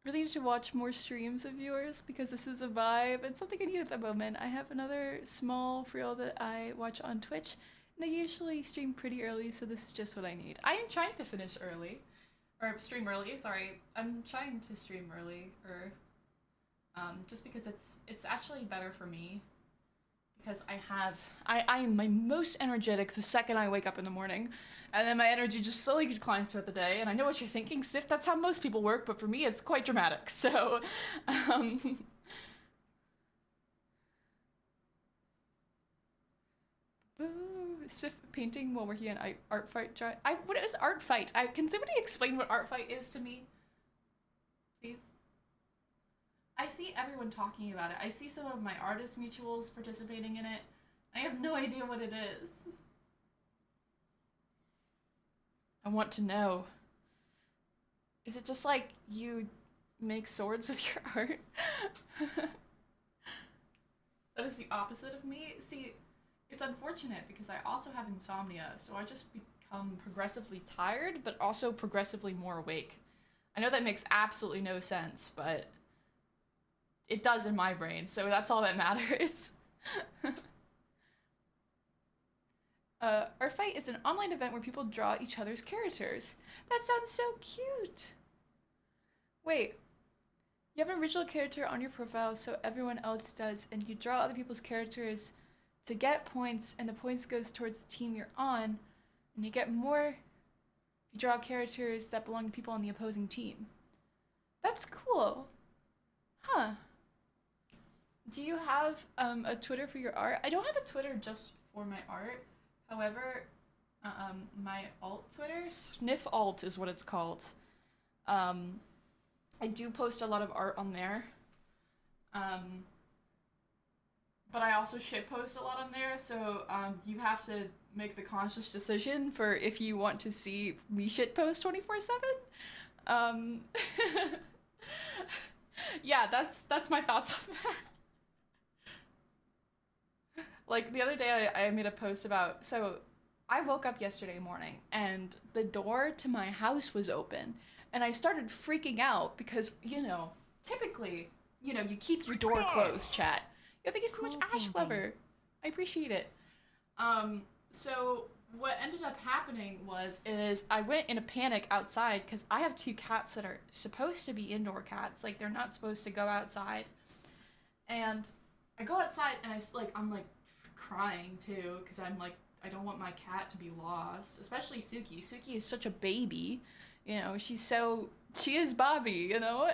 Speaker 1: Really need to watch more streams of yours because this is a vibe and something I need at the moment. I have another small reel that I watch on Twitch, and they usually stream pretty early, so this is just what I need. I am trying to finish early. Or stream early, sorry. I'm trying to stream early, or just because it's actually better for me because I'm my most energetic the second I wake up in the morning, and then my energy just slowly declines throughout the day. And I know what you're thinking, Sif. That's how most people work, but for me, it's quite dramatic. So, Sif painting while working on art fight. What is art fight? Can somebody explain what art fight is to me, please? I see everyone talking about it. I see some of my artist mutuals participating in it. I have no idea what it is. I want to know. Is it just like you make swords with your art? That is the opposite of me. See, it's unfortunate because I also have insomnia, so I just become progressively tired, but also progressively more awake. I know that makes absolutely no sense, but it does in my brain, so that's all that matters. Art Fight is an online event where people draw each other's characters. That sounds so cute! Wait, you have an original character on your profile, so everyone else does, and you draw other people's characters to get points, and the points goes towards the team you're on, and you get more if you draw characters that belong to people on the opposing team. That's cool. Huh. Do you have a Twitter for your art? I don't have a Twitter just for my art. However, my alt Twitter, Sniff Alt is what it's called. I do post a lot of art on there. But I also shitpost a lot on there, so you have to make the conscious decision for if you want to see me shitpost 24/7. Yeah, that's my thoughts on that. Like, the other day I made a post about, so I woke up yesterday morning and the door to my house was open and I started freaking out because, you know, typically, you know, you keep your door closed, chat. Yeah, thank you so much, Ash Lover. I appreciate it. So what ended up happening is I went in a panic outside because I have two cats that are supposed to be indoor cats. Like, they're not supposed to go outside. And I go outside and I'm like crying too because I'm like, I don't want my cat to be lost, especially Suki. Suki is such a baby, you know, she is Bobby, you know.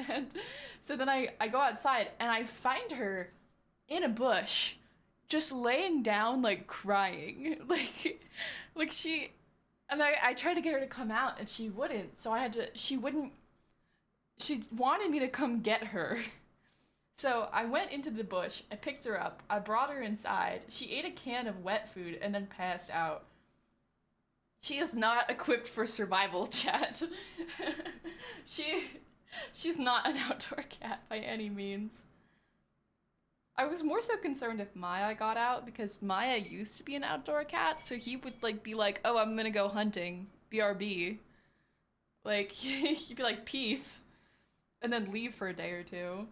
Speaker 1: And so then I go outside and I find her in a bush just laying down, like crying, like she, and I tried to get her to come out and she wouldn't, so she wanted me to come get her. So I went into the bush, I picked her up, I brought her inside, she ate a can of wet food and then passed out. She is not equipped for survival, chat. She's not an outdoor cat by any means. I was more so concerned if Maya got out because Maya used to be an outdoor cat, so he would like be like, oh, I'm gonna go hunting, BRB. Like, he'd be like, peace, and then leave for a day or two.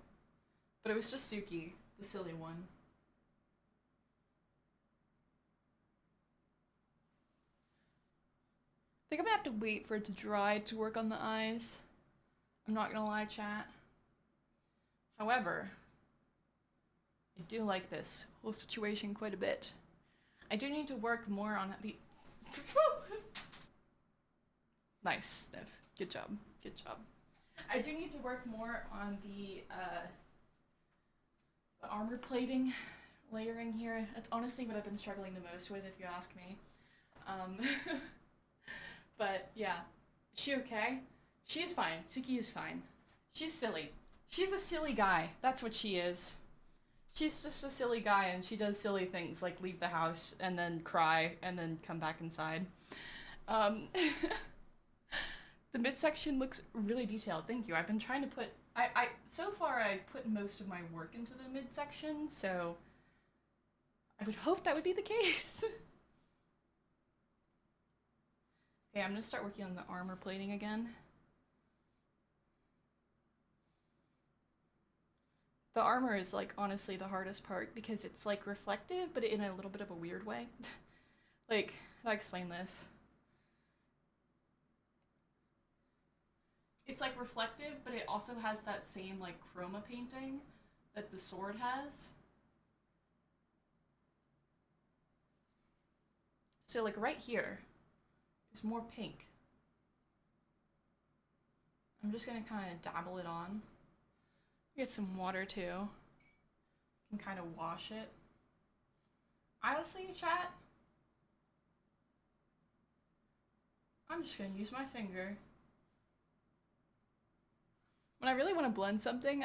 Speaker 1: But it was just Suki, the silly one. I think I'm gonna have to wait for it to dry to work on the eyes. I'm not gonna lie, chat. However, I do like this whole situation quite a bit. I do need to work more on the... Nice, Sniff. Good job. Good job. I do need to work more on the armor plating, layering here. That's honestly what I've been struggling the most with, if you ask me. But yeah, is she okay? She is fine. Suki is fine. She's silly. She's a silly guy. That's what she is. She's just a silly guy and she does silly things like leave the house and then cry and then come back inside. The midsection looks really detailed. Thank you. I've been trying to put... so far I've put most of my work into the midsection, so I would hope that would be the case. Okay, I'm gonna start working on the armor plating again. The armor is, like, honestly the hardest part because it's, like, reflective, but in a little bit of a weird way. Like, how do I explain this? it's like reflective, but it also has that same like chroma painting that the sword has. So like right here is more pink. I'm just gonna kind of dabble it on. Get some water too. Can kind of wash it. Honestly, chat, I'm just gonna use my finger. When I really want to blend something,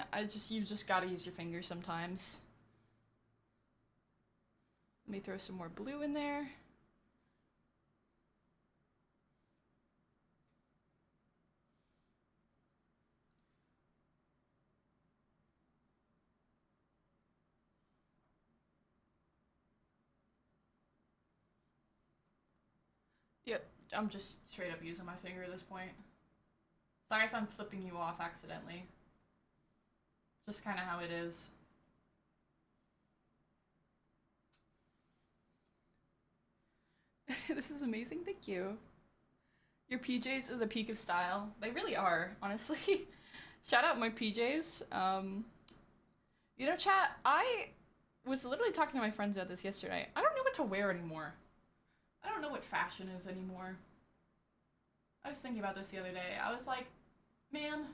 Speaker 1: you just gotta use your finger sometimes. Let me throw some more blue in there. Yep, I'm just straight up using my finger at this point. Sorry if I'm flipping you off accidentally. It's just kind of how it is. This is amazing, thank you. Your PJs are the peak of style. They really are, honestly. Shout out my PJs. You know, chat, I was literally talking to my friends about this yesterday. I don't know what to wear anymore. I don't know what fashion is anymore. I was thinking about this the other day. I was like, man,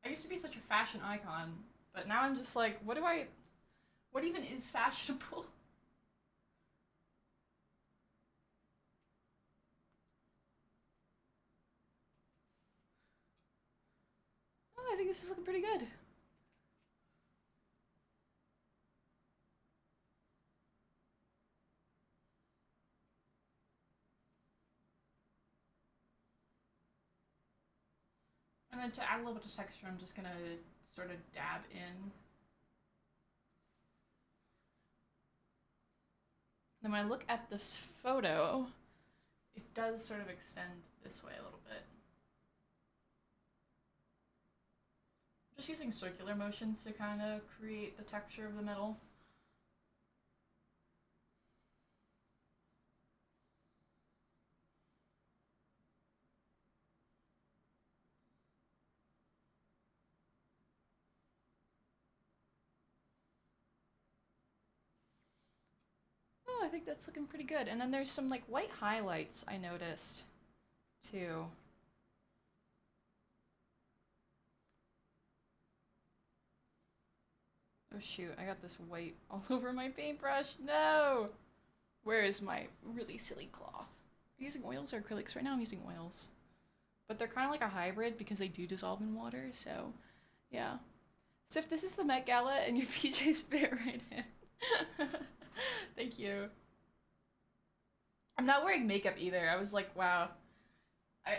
Speaker 1: I used to be such a fashion icon, but now I'm just like, what even is fashionable? Oh, I think this is looking pretty good. And then to add a little bit of texture, I'm just gonna sort of dab in. Then when I look at this photo, it does sort of extend this way a little bit. Just using circular motions to kind of create the texture of the metal. Oh, I think that's looking pretty good. And then there's some like white highlights I noticed too. Oh shoot, I got this white all over my paintbrush. No! Where is my really silly cloth? Are you using oils or acrylics? Right now I'm using oils. But they're kind of like a hybrid because they do dissolve in water, so yeah. So if this is the Met Gala and your PJs fit right in. Thank you. I'm not wearing makeup either. I was like, wow.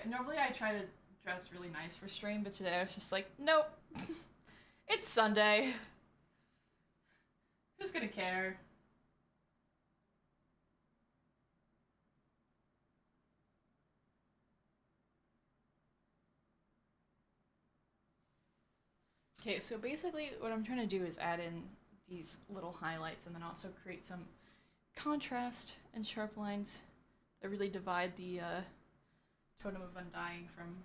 Speaker 1: Normally I try to dress really nice for stream, but today I was just like, nope. It's Sunday. Who's gonna care? Okay, so basically what I'm trying to do is add in these little highlights and then also create some contrast and sharp lines that really divide the Totem of Undying from...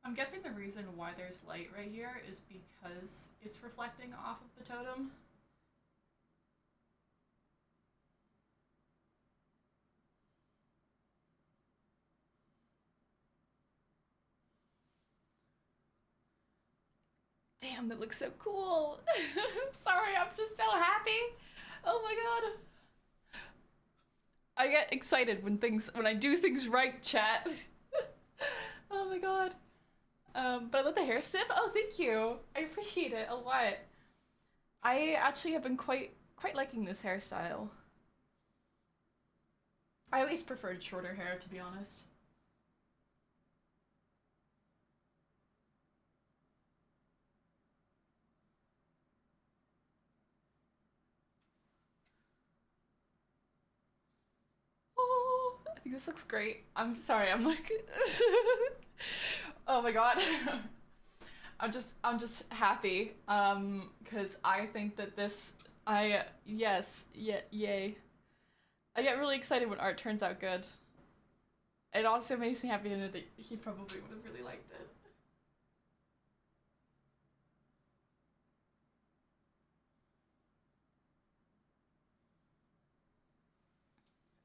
Speaker 1: I'm guessing the reason why there's light right here is because it's reflecting off of the totem. Damn, that looks so cool. Sorry, I'm just so happy. Oh my god. I get excited when I do things right, chat. Oh my god. But I love the hair stiff. Oh, thank you. I appreciate it a lot. I actually have been quite liking this hairstyle. I always preferred shorter hair, to be honest. Oh, I think this looks great. I'm sorry, I'm like... Oh my god. I'm just happy, because I think that yes, yeah, yay. I get really excited when art turns out good. It also makes me happy to know that he probably would have really liked it.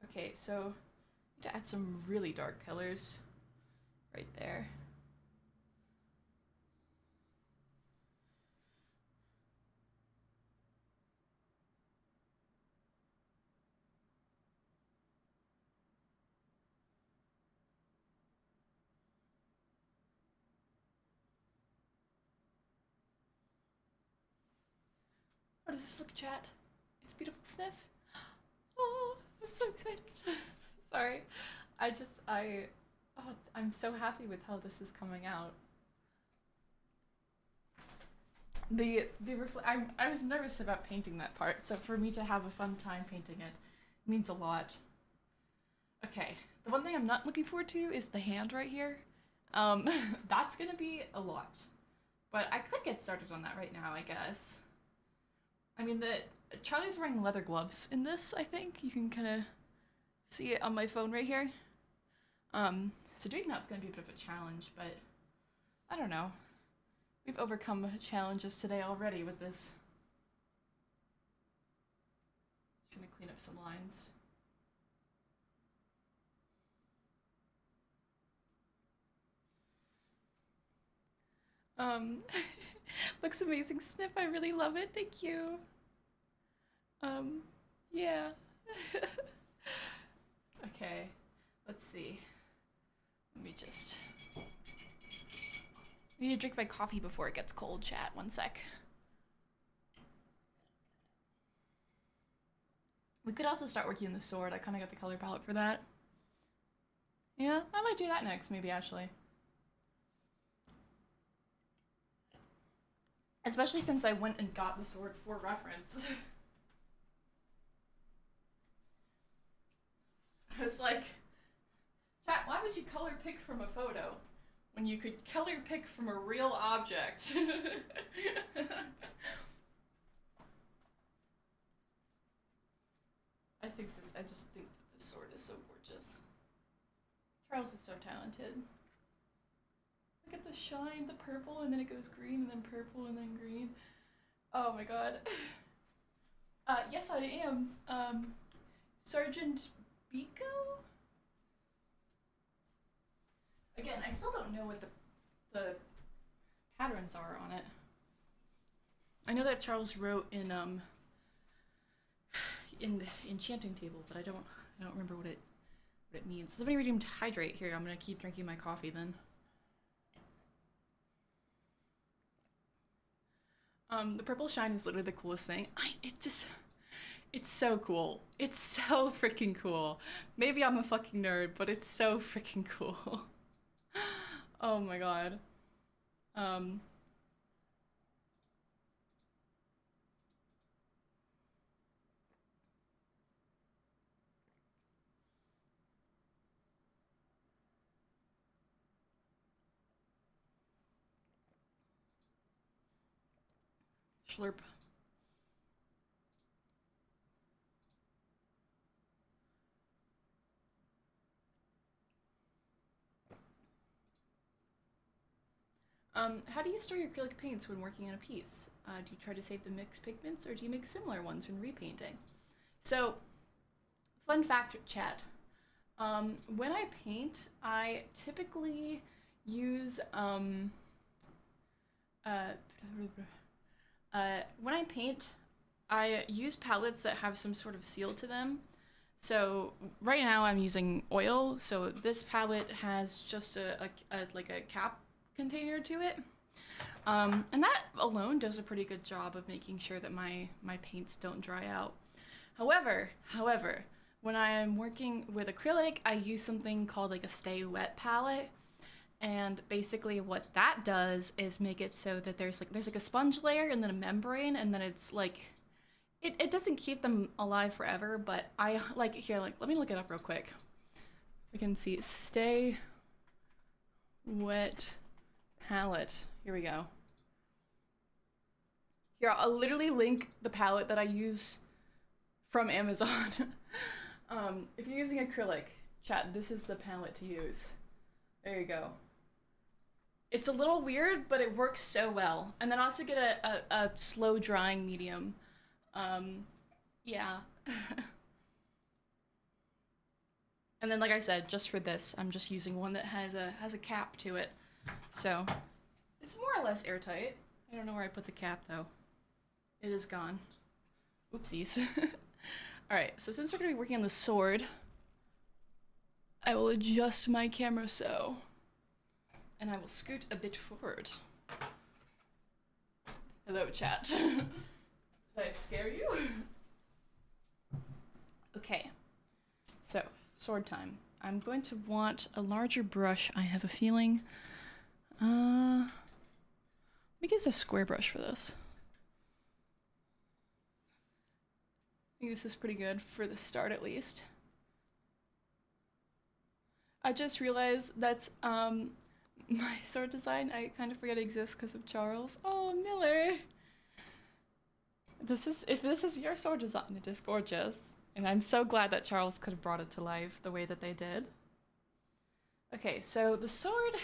Speaker 1: Okay, so I need to add some really dark colors right there. How does this look, chat? It's beautiful, Sniff. Oh, I'm so excited. Sorry. I'm so happy with how this is coming out. I was nervous about painting that part, so for me to have a fun time painting it means a lot. Okay, the one thing I'm not looking forward to is the hand right here. That's gonna be a lot, but I could get started on that right now, I guess. I mean, Charlie's wearing leather gloves in this, I think. You can kind of see it on my phone right here. So doing that's gonna be a bit of a challenge, but I don't know. We've overcome challenges today already with this. Just gonna clean up some lines. Looks amazing, Sniff. I really love it. Thank you. Yeah. Okay, let's see. Let me just... I need to drink my coffee before it gets cold, chat. One sec. We could also start working on the sword. I kind of got the color palette for that. Yeah, I might do that next, maybe, actually. Especially since I went and got the sword for reference. I was like, chat, why would you color pick from a photo when you could color pick from a real object? I just think that this sword is so gorgeous. Charles is so talented. Look at the shine, the purple, and then it goes green, and then purple, and then green. Oh my god. Yes, I am. Sergeant Biko? Again, I still don't know what the patterns are on it. I know that Charles wrote in the enchanting table, but I don't remember what it means. Somebody redeemed hydrate. Here, I'm gonna keep drinking my coffee then. The purple shine is literally the coolest thing. It's so cool. It's so freaking cool. Maybe I'm a fucking nerd, but it's so freaking cool. Oh my god. Slurp. How do you store your acrylic paints when working on a piece? Do you try to save the mixed pigments, or do you make similar ones when repainting? So, fun fact, chat. When I paint, I typically use, when I paint, I use palettes that have some sort of seal to them. So right now I'm using oil, so this palette has just like a cap container to it. And that alone does a pretty good job of making sure that my paints don't dry out. However, when I'm working with acrylic, I use something called like a stay wet palette. And basically what that does is make it so that there's like a sponge layer and then a membrane, and then it's like, it doesn't keep them alive forever, but I like, here, like, let me look it up real quick. I can see stay wet palette. Here we go. Here, I'll literally link the palette that I use from Amazon. If you're using acrylic, chat, this is the palette to use. There you go. It's a little weird, but it works so well. And then also get a slow drying medium. Yeah. And then, like I said, just for this, I'm just using one that has a cap to it. So, it's more or less airtight. I don't know where I put the cap, though. It is gone. Oopsies. Alright, so since we're going to be working on the sword, I will adjust my camera so. And I will scoot a bit forward. Hello, chat. Did I scare you? Okay. So, sword time. I'm going to want a larger brush, I have a feeling. Let me use a square brush for this. I think this is pretty good for the start, at least. I just realized that's my sword design. I kind of forget it exists because of Charles. Oh, Miller! If this is your sword design, it is gorgeous. And I'm so glad that Charles could have brought it to life the way that they did. Okay, so the sword,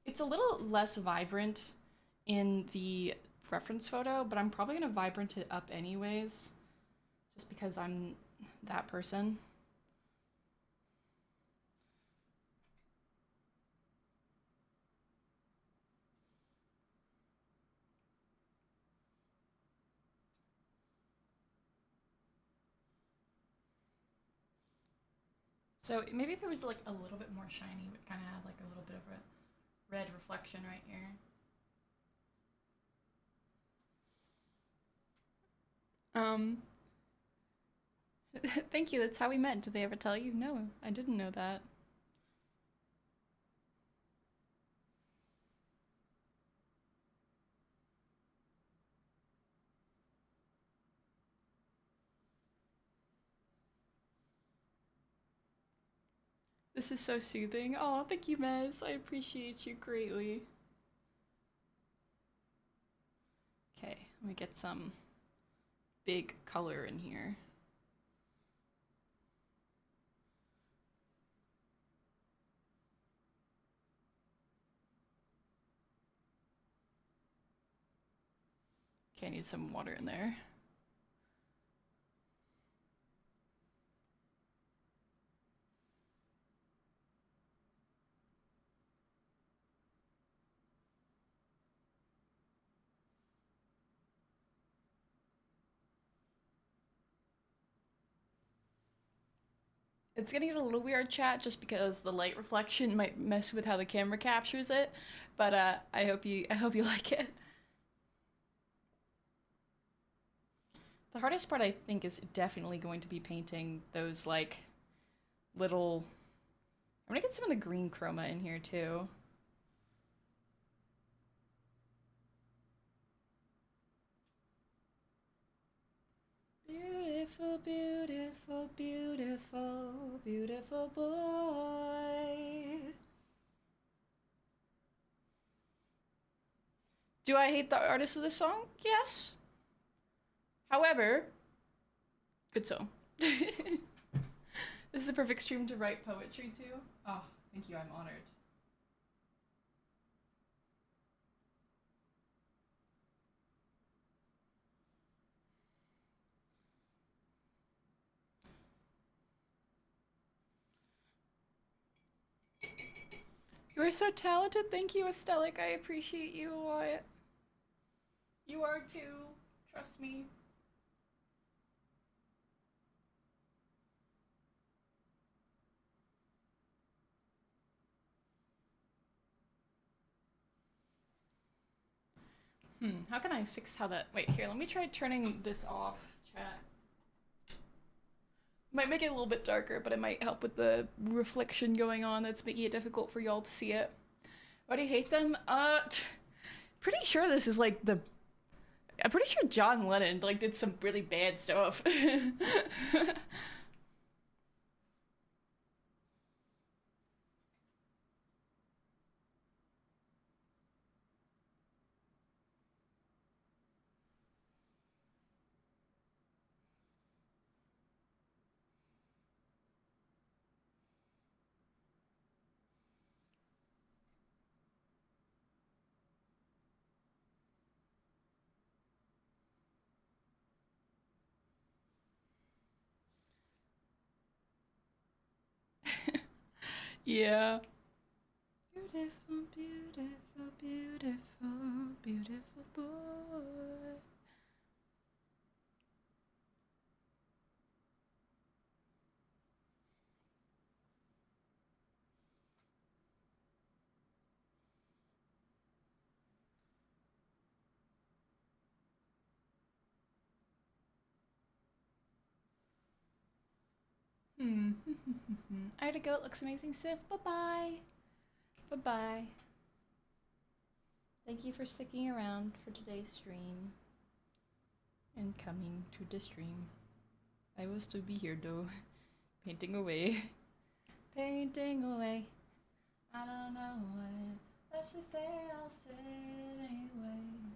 Speaker 1: it's a little less vibrant in the reference photo, but I'm probably gonna vibrant it up anyways, just because I'm that person. So maybe if it was like a little bit more shiny, it would kind of have like a little bit of a red reflection right here. Thank you, that's how we met. Did they ever tell you? No, I didn't know that. This is so soothing. Oh, thank you, Mez. I appreciate you greatly. Okay, let me get some big color in here. Okay, I need some water in there. It's gonna get a little weird, chat, just because the light reflection might mess with how the camera captures it, but I hope you like it. The hardest part, I think, is definitely going to be painting those, like, little... I'm gonna get some of the green chroma in here, too. Beautiful, beautiful, beautiful, beautiful boy. Do I hate the artist of this song? Yes. However, good song. This is a perfect stream to write poetry to. Oh, thank you, I'm honored. You are so talented. Thank you, Estelic. I appreciate you a lot. You are too. Trust me. How can I fix how that... Wait, here, let me try turning this off, chat. Might make it a little bit darker, but it might help with the reflection going on that's making it difficult for y'all to see it. Why do you hate them? Pretty sure this is like the... I'm pretty sure John Lennon, like, did some really bad stuff. Yeah. Beautiful, beautiful, beautiful, beautiful boy. I had to go. It looks amazing, Sif. Bye-bye. Bye-bye. Thank you for sticking around for today's stream and coming to the stream. I will still be here though, painting away. Painting away. I don't know what. Let's just say I'll say it anyway.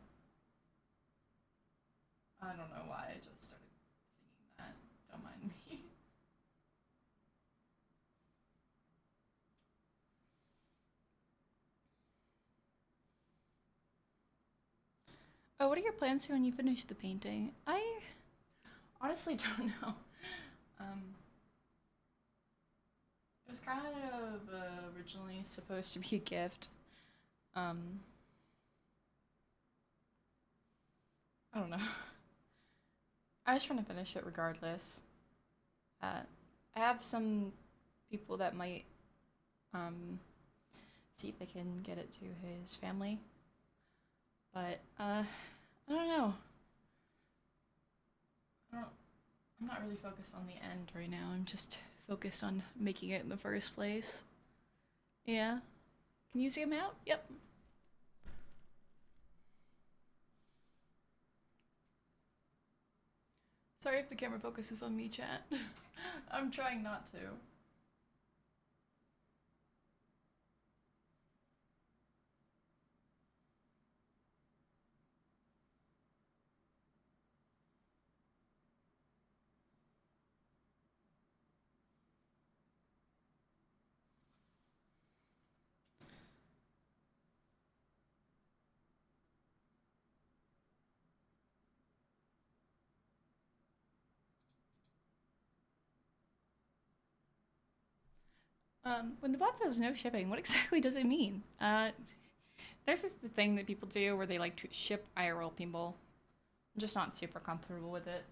Speaker 1: I don't know why I just started singing that. Don't mind me. Oh, what are your plans for when you finish the painting? I honestly don't know. It was kind of originally supposed to be a gift. I don't know. I was trying to finish it regardless. I have some people that might see if they can get it to his family. But I don't know. I'm not really focused on the end right now. I'm just focused on making it in the first place. Yeah. Can you zoom out? Yep. Sorry if the camera focuses on me, chat. I'm trying not to. When the bot says no shipping, what exactly does it mean? There's this thing that people do where they like to ship IRL people. I'm just not super comfortable with it.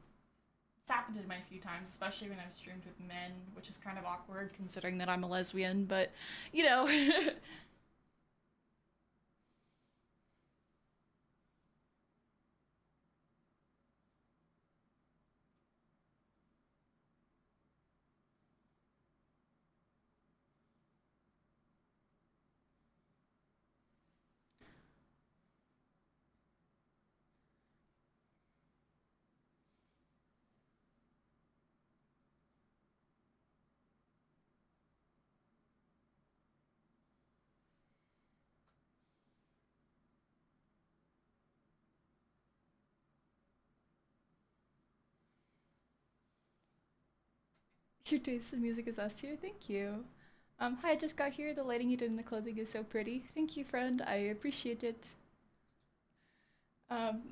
Speaker 1: It's happened to me a few times, especially when I've streamed with men, which is kind of awkward considering that I'm a lesbian, but, you know. Your taste in music is S tier, thank you. Hi, I just got here. The lighting you did in the clothing is so pretty. Thank you, friend. I appreciate it. Um,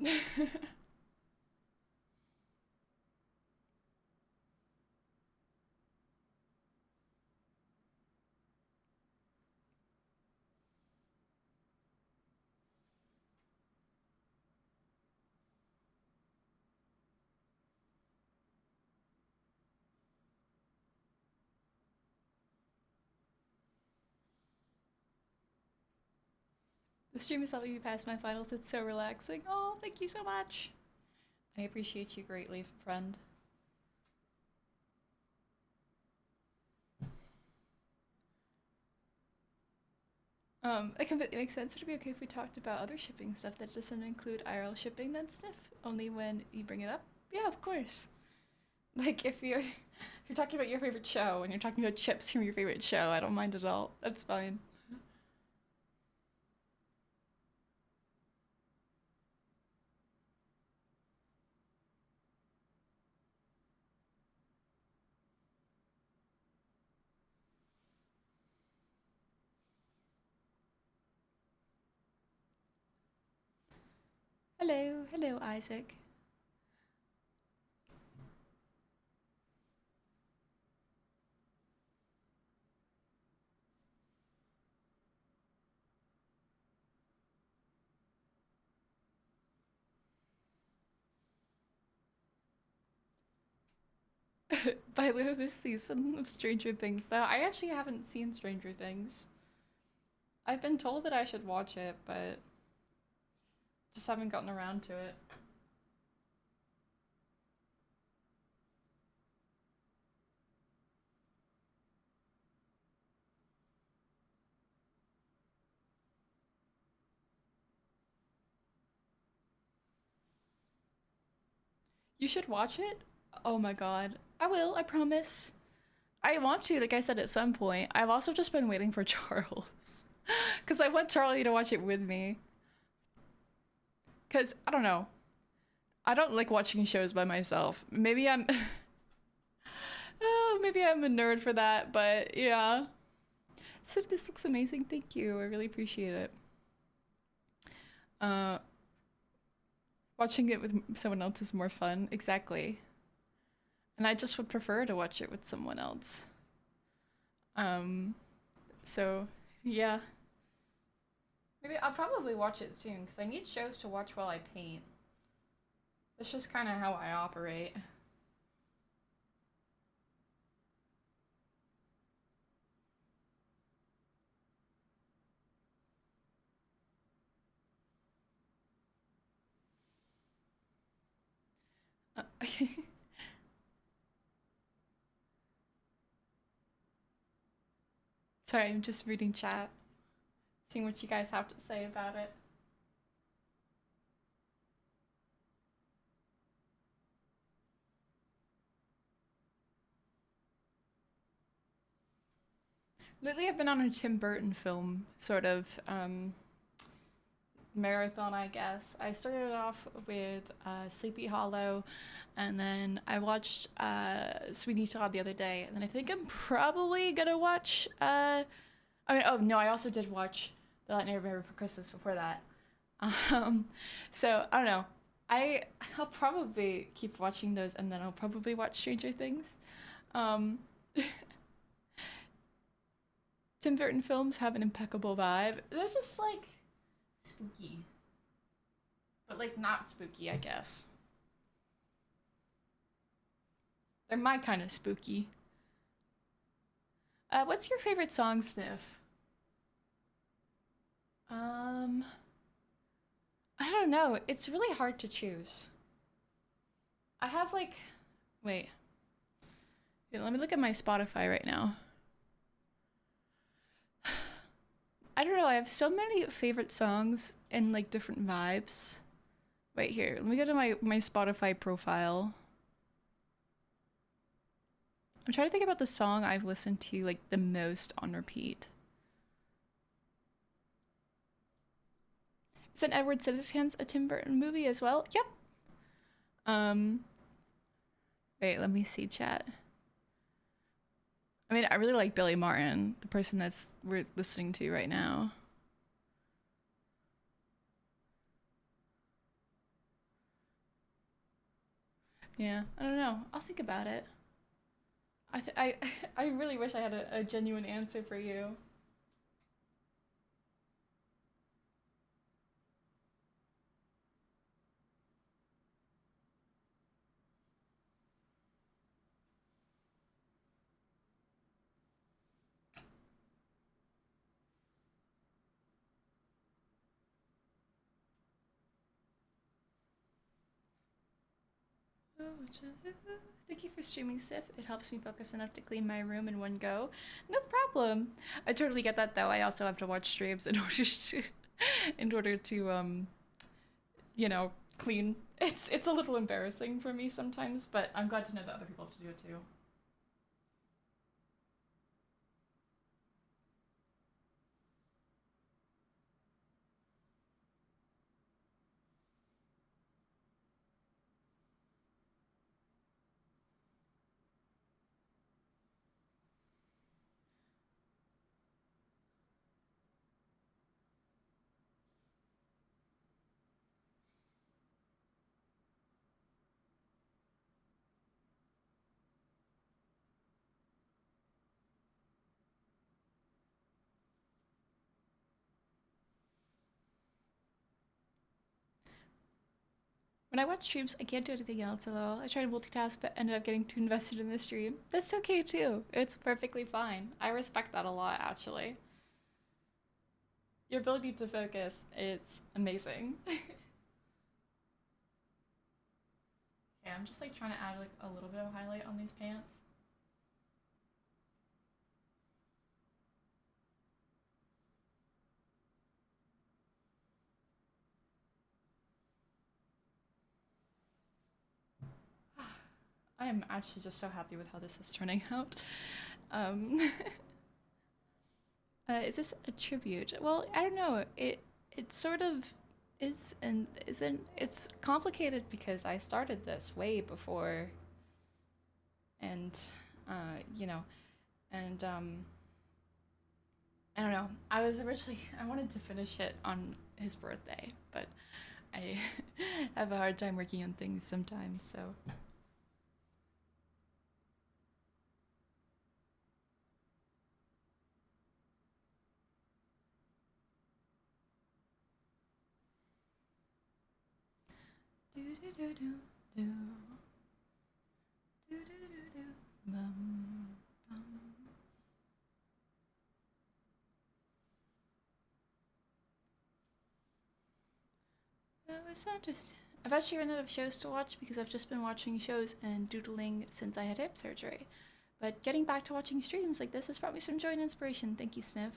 Speaker 1: the stream is helping me pass my finals. It's so relaxing. Oh, thank you so much. I appreciate you greatly, friend. It completely makes sense. Would it be okay if we talked about other shipping stuff that doesn't include IRL shipping then, Sniff? Only when you bring it up? Yeah, of course. Like, if you're talking about your favorite show and you're talking about chips from your favorite show, I don't mind at all. That's fine. Hello, hello, Isaac. by this season of Stranger Things, though. I actually haven't seen Stranger Things. I've been told that I should watch it, but just haven't gotten around to it. You should watch it? Oh my god. I will, I promise. I want to, like I said, at some point. I've also just been waiting for Charles. Because I want Charlie to watch it with me. Because, I don't know. I don't like watching shows by myself. Maybe I'm... oh, maybe I'm a nerd for that, but yeah. So this looks amazing. Thank you. I really appreciate it. Uh, Watching it with someone else is more fun. Exactly. And I just would prefer to watch it with someone else. Um, so yeah. Maybe I'll probably watch it soon because I need shows to watch while I paint. That's just kind of how I operate. Uh, Sorry, I'm just reading chat, seeing what you guys have to say about it. Lately, I've been on a Tim Burton film, sort of marathon, I guess. I started off with Sleepy Hollow, and then I watched Sweeney Todd the other day, and then I think I'm probably gonna watch. I mean, oh no, I also did watch The Nightmare Before Christmas before that. Um, so I don't know. I'll probably keep watching those, and then I'll probably watch Stranger Things. Um, Tim Burton films have an impeccable vibe. They're just like spooky, but like not spooky, I guess. They're my kind of spooky. What's your favorite song, Sniff? Um, I don't know. It's really hard to choose. I have like, wait, yeah, let me look at my Spotify right now. I don't know. I have so many favorite songs and like different vibes. Wait here. Let me go to my Spotify profile. I'm trying to think about the song I've listened to like the most on repeat. Is an Edward Scissorhands a Tim Burton movie as well? Yep. Um, Wait, let me see chat. I mean, I really like Billy Martin, the person that's we're listening to right now. Yeah, I don't know. I'll think about it. I I really wish I had a genuine answer for you. Thank you for streaming, Sif. It helps me focus enough to clean my room in one go. No problem. I totally get that though. I also have to watch streams in order to in order to you know, clean. It's a little embarrassing for me sometimes, but I'm glad to know that other people have to do it too. When I watch streams, I can't do anything else, lol. I try to multitask, but ended up getting too invested in the stream. That's okay too. It's perfectly fine. I respect that a lot, actually. Your ability to focus, it's amazing. Okay, I'm just like trying to add like a little bit of highlight on these pants. I am actually just so happy with how this is turning out. Is this a tribute? Well, I don't know. It sort of is and isn't. It's complicated because I started this way before, and you know, and I don't know. I was originally I wanted to finish it on his birthday, but I have a hard time working on things sometimes, so. Do do do do do. Do do do do. Bum bum. I've actually run out of shows to watch because I've just been watching shows and doodling since I had hip surgery. But getting back to watching streams like this has brought me some joy and inspiration. Thank you, Sniff.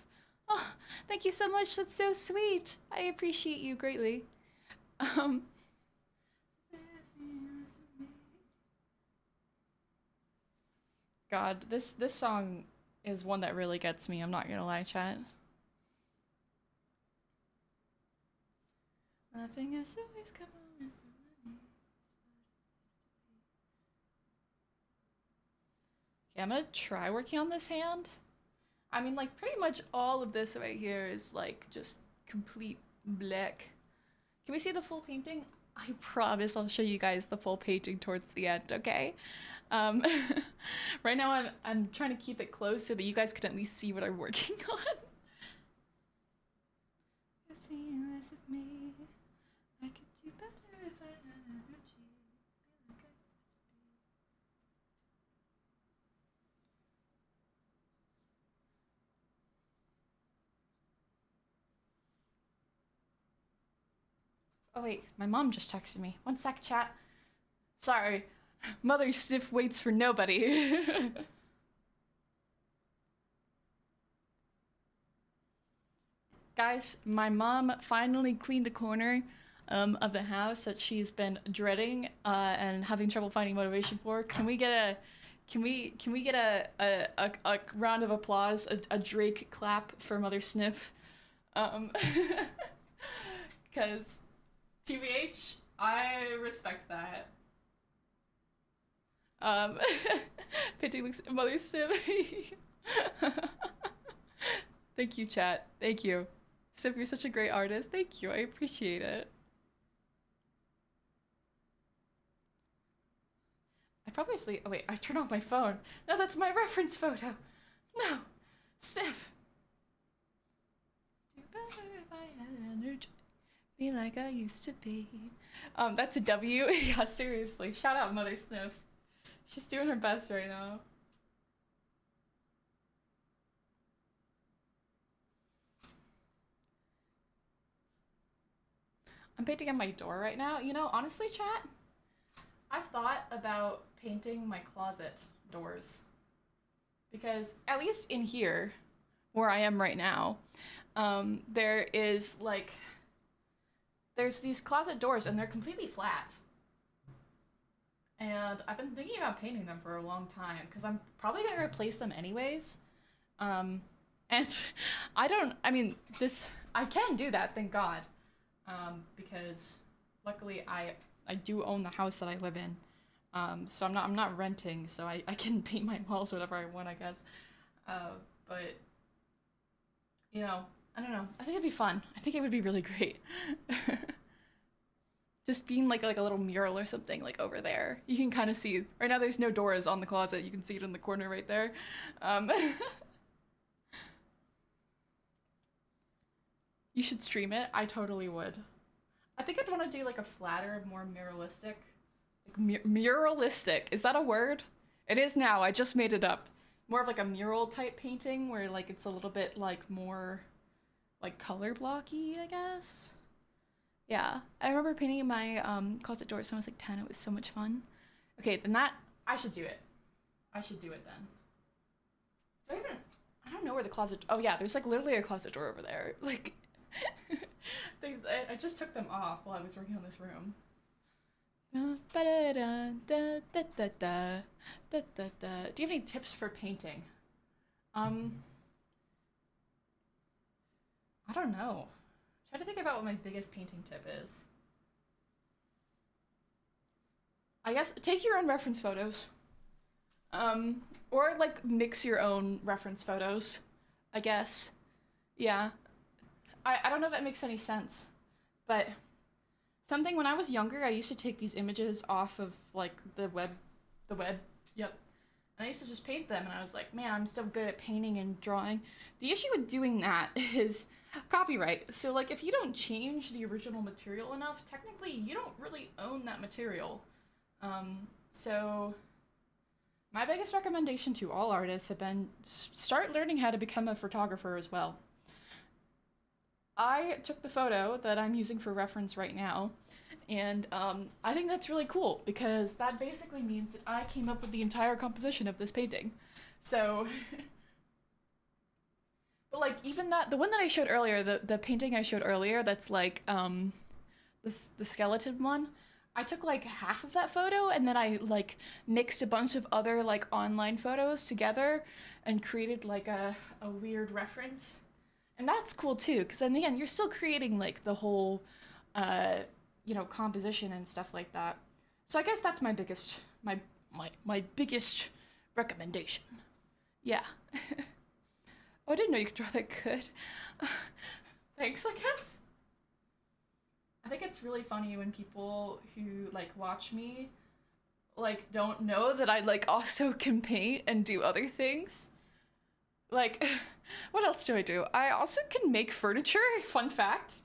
Speaker 1: Oh, thank you so much. That's so sweet. I appreciate you greatly. God, this song is one that really gets me. I'm not gonna lie, chat. My fingers always come on. Okay, I'm gonna try working on this hand. I mean, like, pretty much all of this right here is, like, just complete black. Can we see the full painting? I promise I'll show you guys the full painting towards the end, okay? Right now I'm trying to keep it close so that you guys can at least see what I'm working on. You're seeing less of me. I could do better if I had energy. Feel like I used to be. Oh wait, my mom just texted me. One sec, chat. Sorry. Mother Sniff waits for nobody. Guys, my mom finally cleaned a corner of the house that she's been dreading and having trouble finding motivation for. Can we get a round of applause, a Drake clap for Mother Sniff? Because TBH, I respect that. Pity looks Mother Sniff. Thank you, chat. Thank you. Sniff, you're such a great artist. Thank you. I appreciate it. I probably oh wait, I turned off my phone. No, that's my reference photo. No, Sniff. Do better if I had energy. Be like I used to be. That's a W. Yeah, seriously. Shout out Mother Sniff. She's doing her best right now. I'm painting on my door right now. You know, honestly, chat, I've thought about painting my closet doors. Because at least in here, where I am right now, there is like, there's these closet doors and they're completely flat. And I've been thinking about painting them for a long time because I'm probably going to replace them anyways. And I mean, I can do that, thank God. Because luckily I do own the house that I live in. So I'm not renting, so I can paint my walls whatever I want, I guess. But, you know, I don't know. I think it'd be fun. I think it would be really great. Just being like a little mural or something like over there. You can kind of see. Right now there's no doors on the closet. You can see it in the corner right there. You should stream it. I totally would. I think I'd want to do like a flatter, more muralistic. Like, muralistic, is that a word? It is now, I just made it up. More of like a mural type painting where like it's a little bit like more like color blocky, I guess. Yeah, I remember painting my closet doors when I was like 10. It was so much fun. Okay, then that I should do it. I should do it then. I don't know where the closet. Oh yeah, there's like literally a closet door over there. Like, I just took them off while I was working on this room. Do you have any tips for painting? I don't know. Try to think about what my biggest painting tip is. I guess take your own reference photos. Or like mix your own reference photos, I guess. Yeah. I don't know if that makes any sense, but something when I was younger, I used to take these images off of like the web, yep. And I used to just paint them and I was like, man, I'm so good at painting and drawing. The issue with doing that is copyright. So like if you don't change the original material enough, technically you don't really own that material. So my biggest recommendation to all artists have been start learning how to become a photographer as well. I took the photo that I'm using for reference right now, and I think that's really cool because that basically means that I came up with the entire composition of this painting. So, but like even that, the one that I showed earlier, the painting I showed earlier, that's like the skeleton one. I took like half of that photo and then I like mixed a bunch of other like online photos together and created like a weird reference. And that's cool too, because then again, you're still creating like the whole, you know, composition and stuff like that. So I guess that's my biggest, my biggest recommendation. Yeah. Oh, I didn't know you could draw that good. Thanks, I guess. I think it's really funny when people who like watch me like don't know that I like also can paint and do other things. Like, what else do I do? I also can make furniture, fun fact.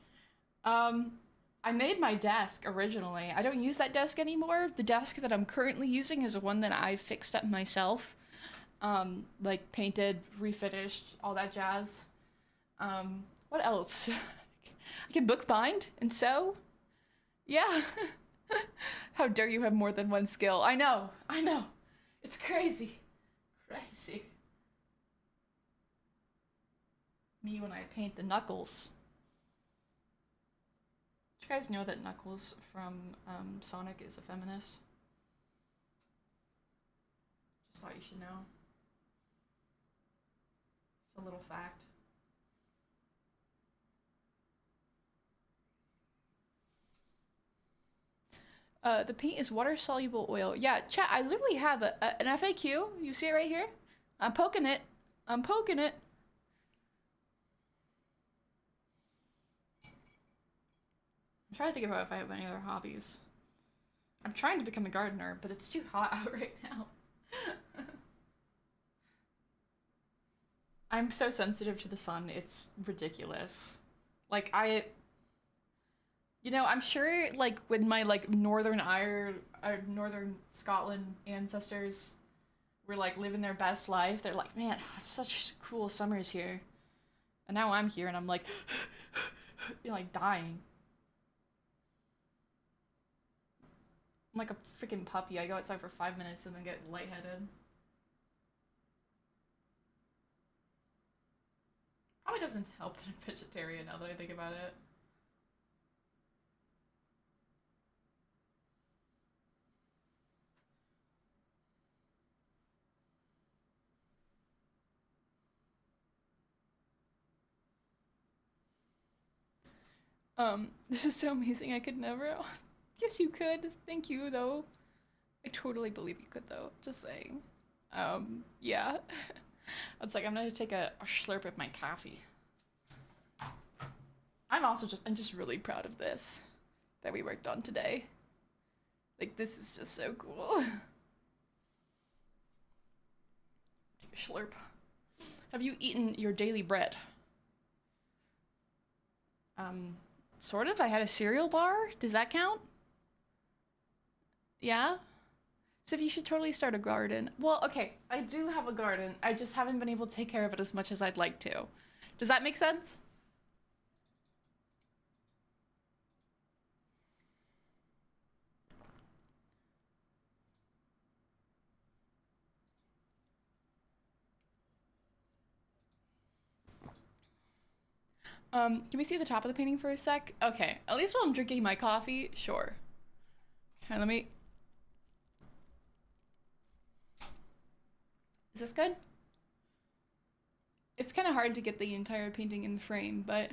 Speaker 1: I made my desk originally. I don't use that desk anymore. The desk that I'm currently using is one that I fixed up myself. Like painted, refinished, all that jazz. What else? I can bookbind and sew. Yeah. How dare you have more than one skill? I know. It's crazy. Crazy. Me when I paint the Knuckles. Did you guys know that Knuckles from Sonic is a feminist? Just thought you should know. It's a little fact. The paint is water-soluble oil. Yeah, chat, I literally have an FAQ. You see it right here? I'm poking it. I'm poking it. I'm trying to think about if I have any other hobbies. I'm trying to become a gardener, but it's too hot out right now. I'm so sensitive to the sun, it's ridiculous. Like, you know, I'm sure, like, when my, like, Northern Scotland ancestors were, like, living their best life, they're like, man, such cool summers here. And now I'm here and I'm like, you know, like, dying. I'm like a freaking puppy. I go outside for 5 minutes and then get lightheaded. Probably doesn't help that I'm vegetarian now that I think about it. This is so amazing. I could never. Yes, you could. Thank you, though. I totally believe you could, though. Just saying. Yeah. It's like I'm gonna take a slurp of my coffee. I'm just really proud of this that we worked on today. Like, this is just so cool. Take a slurp. Have you eaten your daily bread? Sort of. I had a cereal bar. Does that count? Yeah? So you should totally start a garden. Well, okay, I do have a garden. I just haven't been able to take care of it as much as I'd like to. Does that make sense? Can we see the top of the painting for a sec? Okay, at least while I'm drinking my coffee, sure. Okay, let me... Is this good? It's kind of hard to get the entire painting in the frame, but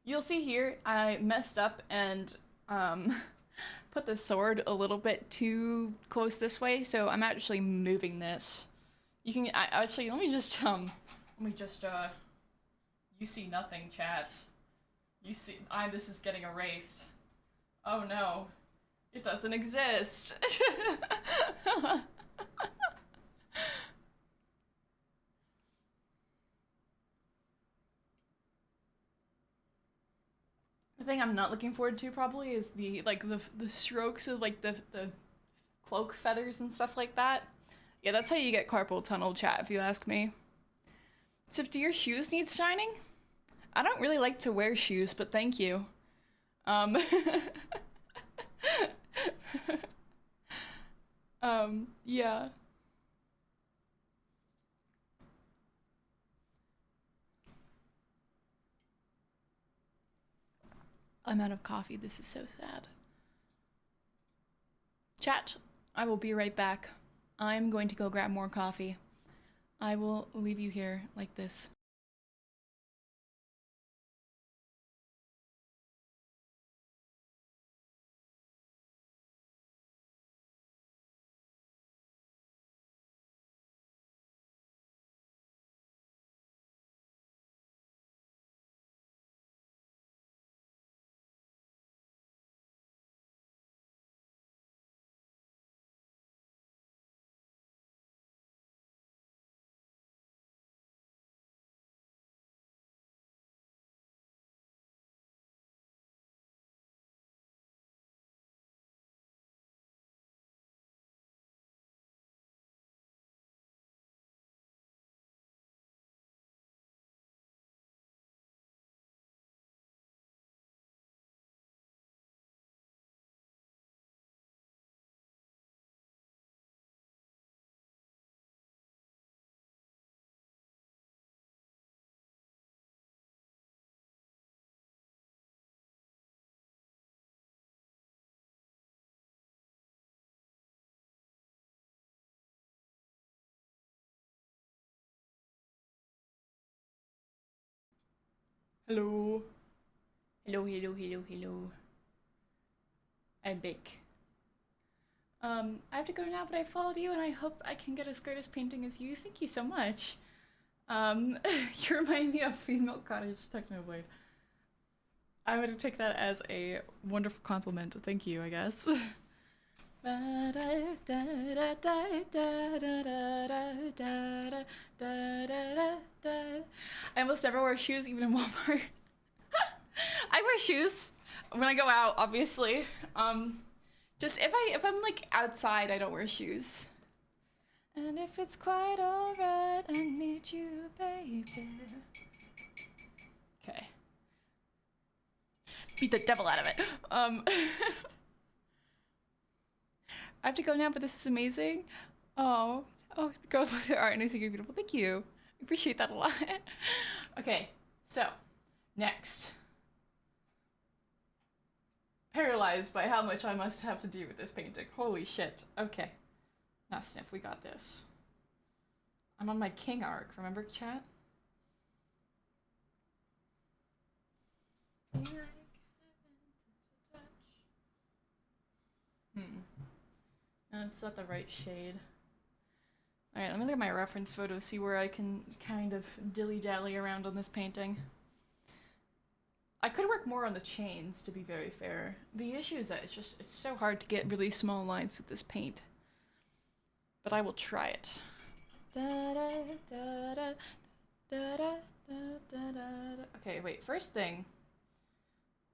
Speaker 1: you'll see here I messed up and put the sword a little bit too close this way, so I'm actually moving this. You can actually let me just you see nothing, chat. You see this is getting erased. Oh no. It doesn't exist. The thing I'm not looking forward to probably is the strokes of like the cloak feathers and stuff like that. Yeah, that's how you get carpal tunnel, chat, if you ask me. So do your shoes need shining? I don't really like to wear shoes, but thank you. Yeah. I'm out of coffee. This is so sad. Chat, I will be right back. I'm going to go grab more coffee. I will leave you here like this. Hello. Hello, hello, hello, hello. I'm back. I have to go now, but I followed you and I hope I can get as good as painting as you. Thank you so much. You remind me of Female Cottage Technoblade. I would take that as a wonderful compliment. Thank you, I guess. I almost never wear shoes, even in Walmart. I wear shoes when I go out, obviously. Just if I'm like outside, I don't wear shoes. And if it's quite alright, I need you, baby. Okay. Beat the devil out of it. I have to go now, but this is amazing. Oh, girl with her art and it's beautiful. Thank you. I appreciate that a lot. Okay, so next. Paralyzed by how much I must have to do with this painting. Holy shit. Okay. Now, Sniff, we got this. I'm on my king arc. Remember, chat? No, it's not the right shade. Alright, let me look at my reference photo, see where I can kind of dilly-dally around on this painting. I could work more on the chains, to be very fair. The issue is that it's so hard to get really small lines with this paint. But I will try it. Okay, wait, first thing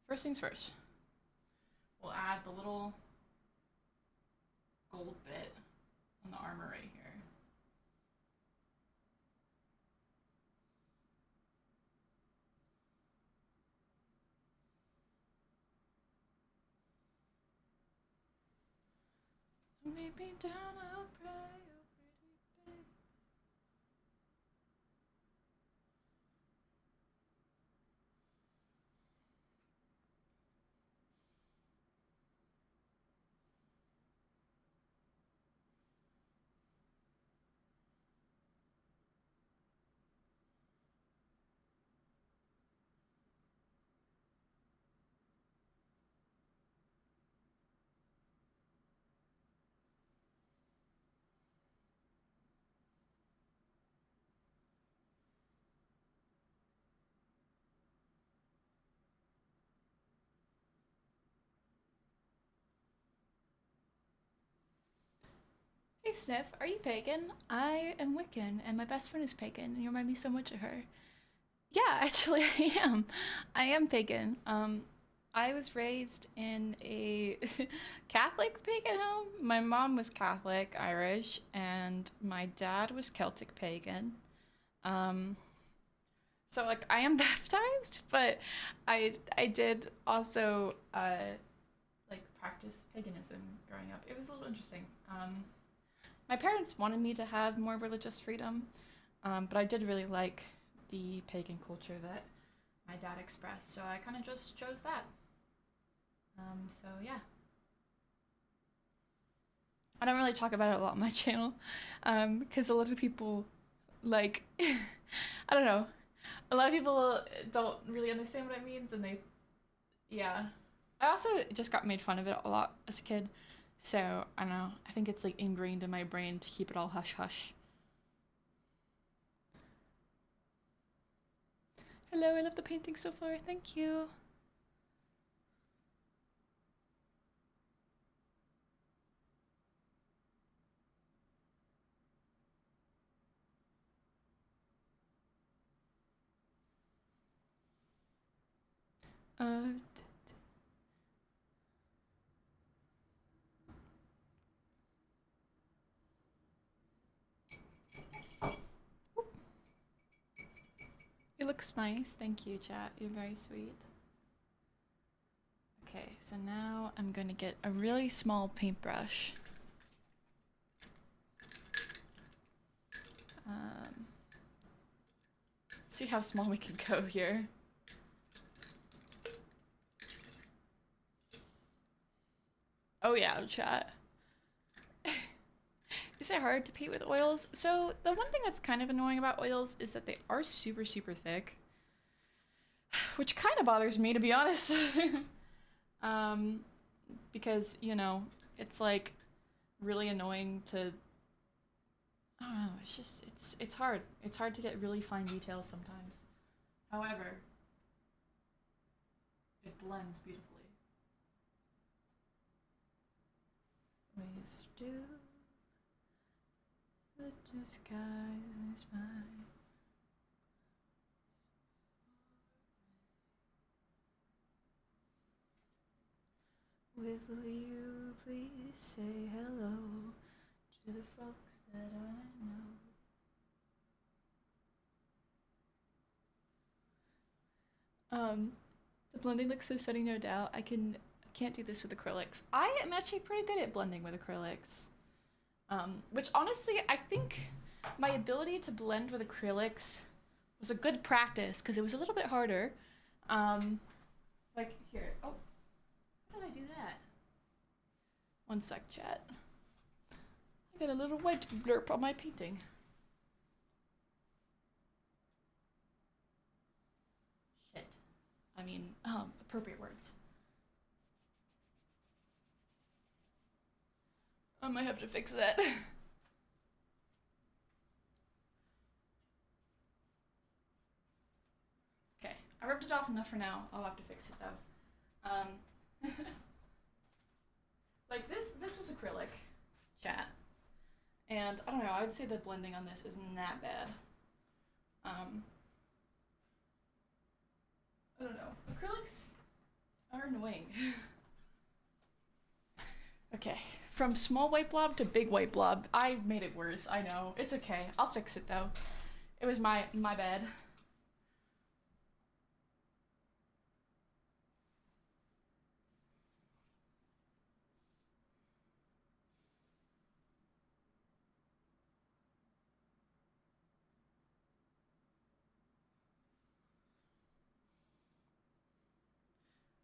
Speaker 1: first things first. We'll add the little gold bit on the armor right here. Meet me down, I'll pray, oh pretty babe. Hey Sniff, are you pagan? I am Wiccan, and my best friend is pagan, and you remind me so much of her. Yeah, actually I am. I am pagan. I was raised in a Catholic pagan home. My mom was Catholic, Irish, and my dad was Celtic pagan. So like I am baptized, but I did also like practice paganism growing up. It was a little interesting. My parents wanted me to have more religious freedom, but I did really like the pagan culture that my dad expressed, so I kind of just chose that. So yeah. I don't really talk about it a lot on my channel, because a lot of people, like, I don't know, a lot of people don't really understand what it means, and yeah. I also just got made fun of it a lot as a kid. So, I don't know, I think it's like ingrained in my brain to keep it all hush-hush. Hello, I love the painting so far, thank you. It looks nice. Thank you, chat. You're very sweet. Okay, so now I'm going to get a really small paintbrush. Let's see how small we can go here. Oh yeah, chat. Is it hard to paint with oils? So the one thing that's kind of annoying about oils is that they are super, super thick. Which kind of bothers me, to be honest. Because, you know, it's like really annoying to... I don't know, it's just, it's hard. It's hard to get really fine details sometimes. However, it blends beautifully. Ways to do the disguise mine. Will you please say hello to the folks that I know? The blending looks so stunning, no doubt. I can't do this with acrylics. I am actually pretty good at blending with acrylics. Which honestly, I think my ability to blend with acrylics was a good practice because it was a little bit harder. Like here, oh, how did I do that? One sec, chat. I got a little white blurb on my painting. Shit. I mean, appropriate words. I might have to fix that. Okay, I rubbed it off enough for now. I'll have to fix it though. Like this was acrylic, chat. And I don't know, I would say the blending on this isn't that bad. I don't know. Acrylics annoying. Okay, from small white blob to big white blob. I made it worse, I know. It's okay. I'll fix it though. It was my bad.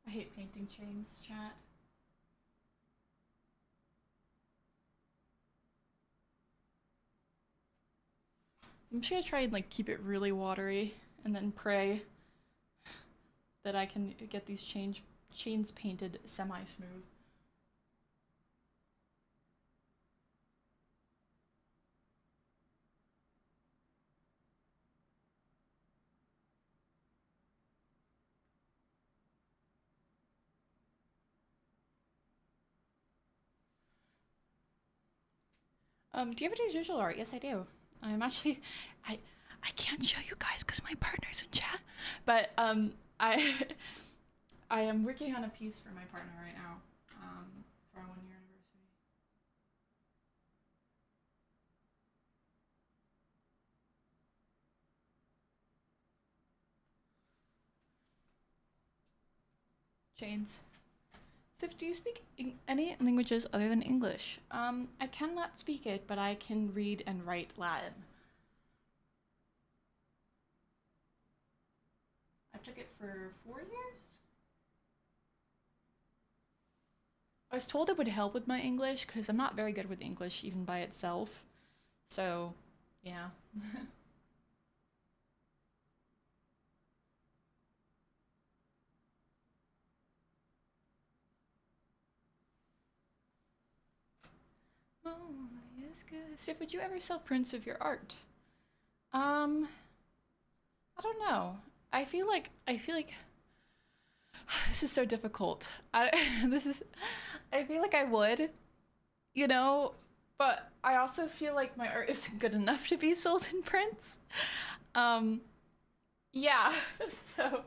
Speaker 1: I hate painting chains, chat. I'm just gonna try and like keep it really watery and then pray that I can get these chains painted semi-smooth. Do you have any digital art? Yes, I do. I'm actually, I can't show you guys because my partner's in chat, but I I am working on a piece for my partner right now, for our 1-year anniversary. Chains. Sif, do you speak any languages other than English? I cannot speak it, but I can read and write Latin. I took it for 4 years? I was told it would help with my English, because I'm not very good with English even by itself. So, yeah. Molly is good. Sif, would you ever sell prints of your art? I don't know. I feel like this is so difficult. I I feel like I would, you know, but I also feel like my art isn't good enough to be sold in prints. Yeah. So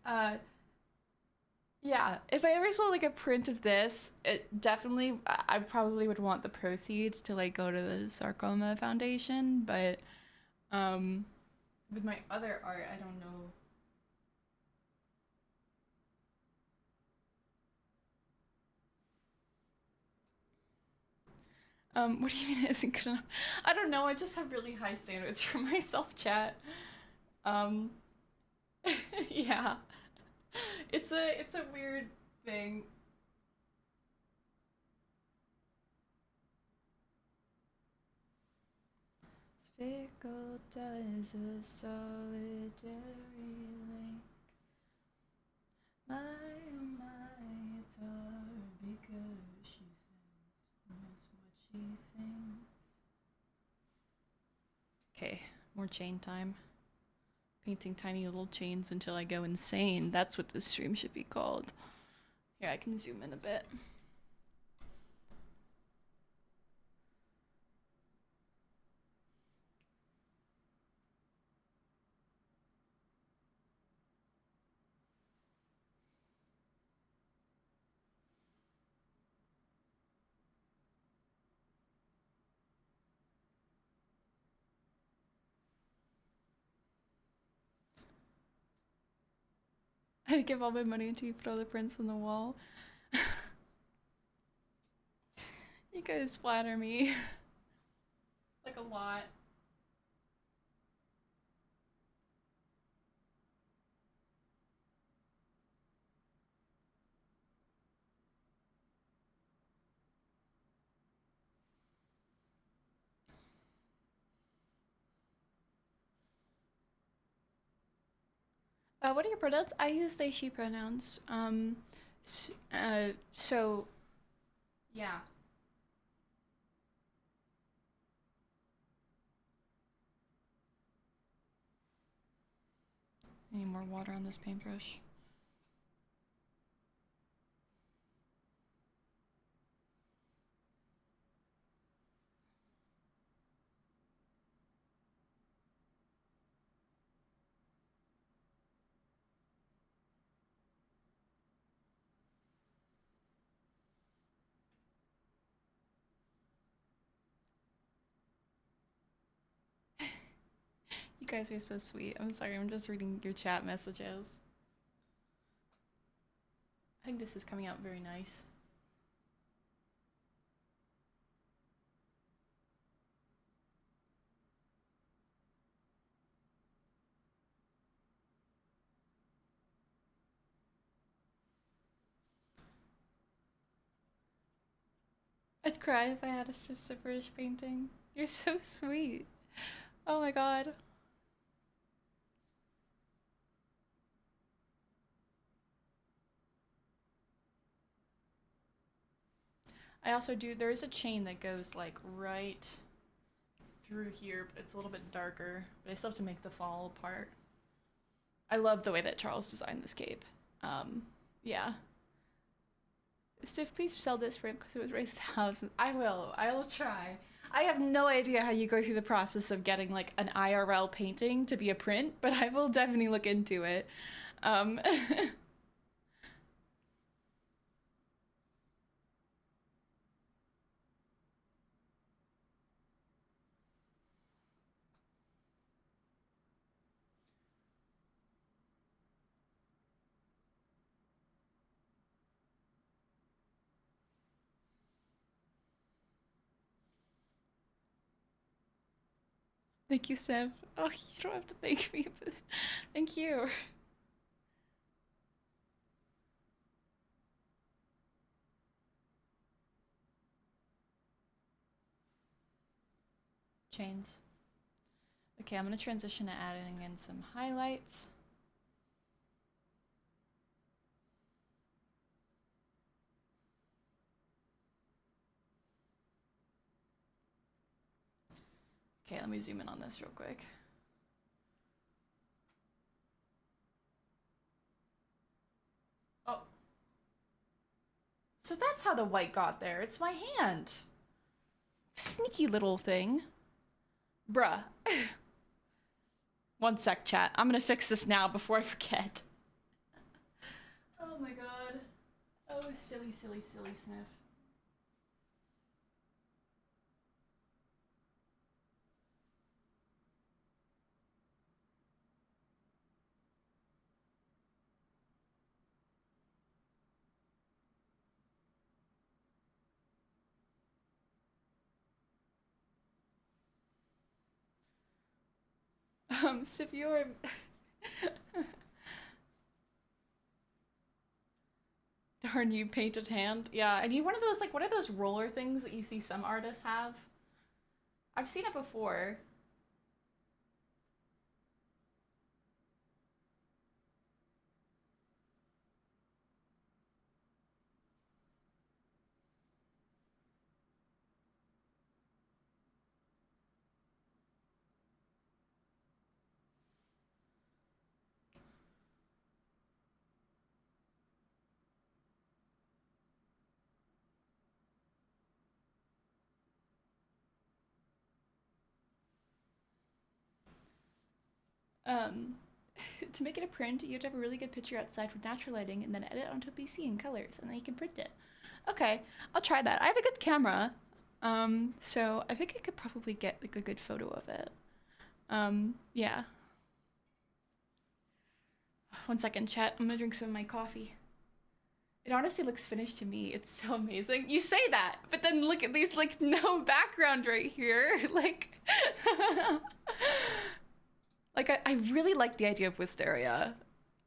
Speaker 1: uh yeah, if I ever sold like a print of this, it definitely I probably would want the proceeds to like go to the Sarcoma Foundation, but um with my other art, I don't know. What do you mean it isn't good enough? I don't know, I just have really high standards for myself, chat. Um, yeah. It's a weird thing. Spickled as a solitary link. My oh my, it's hard because she says just what she thinks. Okay, more chain time. Painting tiny little chains until I go insane. That's what this stream should be called. Here, I can zoom in a bit. I'd give all my money until you put all the prints on the wall. You guys flatter me. Like a lot. What are your pronouns? I use they, she pronouns. So, yeah. I need more water on this paintbrush. You guys are so sweet. I'm sorry, I'm just reading your chat messages. I think this is coming out very nice. I'd cry if I had a Snifferish painting. You're so sweet. Oh my god. I also do, there is a chain that goes like right through here, but it's a little bit darker, but I still have to make the fall part. I love the way that Charles designed this cape. Yeah. Stiff, please sell this print because it was worth thousands. I will try. I have no idea how you go through the process of getting like an IRL painting to be a print, but I will definitely look into it. Thank you, Steph. Oh, you don't have to thank me, but thank you. Chains. Okay, I'm gonna transition to adding in some highlights. Okay, let me zoom in on this real quick. Oh. So that's how the white got there. It's my hand. Sneaky little thing. Bruh. One sec, chat. I'm gonna fix this now before I forget. Oh my god. Oh, silly, silly, silly Sniff. Sniff, you're... Darn, you painted hand. Yeah, I need one of those, like, what are those roller things that you see some artists have? I've seen it before. To make it a print, you have to have a really good picture outside with natural lighting and then edit onto a PC in colors, and then you can print it. Okay, I'll try that. I have a good camera, so I think I could probably get like a good photo of it. Yeah. One second, chat. I'm gonna drink some of my coffee. It honestly looks finished to me. It's so amazing. You say that, but then look at these, like, no background right here. Like, like I really like the idea of wisteria.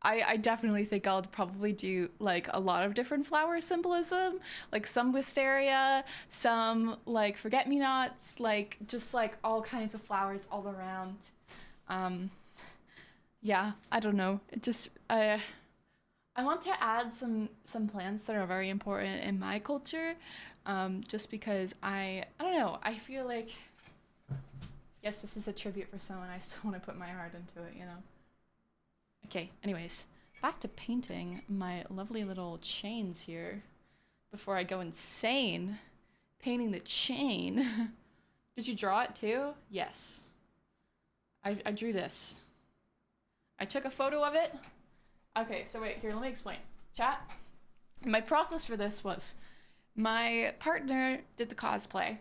Speaker 1: I definitely think I'll probably do like a lot of different flower symbolism, like some wisteria, some like forget-me-nots, like just like all kinds of flowers all around. Yeah, I don't know. It just I want to add some plants that are very important in my culture, just because I don't know. I feel like, yes, this is a tribute for someone. I still want to put my heart into it, you know. Okay, anyways, back to painting my lovely little chains here before I go insane painting the chain. Did you draw it too? Yes. I drew this. I took a photo of it. Okay, so wait, here, let me explain. Chat, my process for this was my partner did the cosplay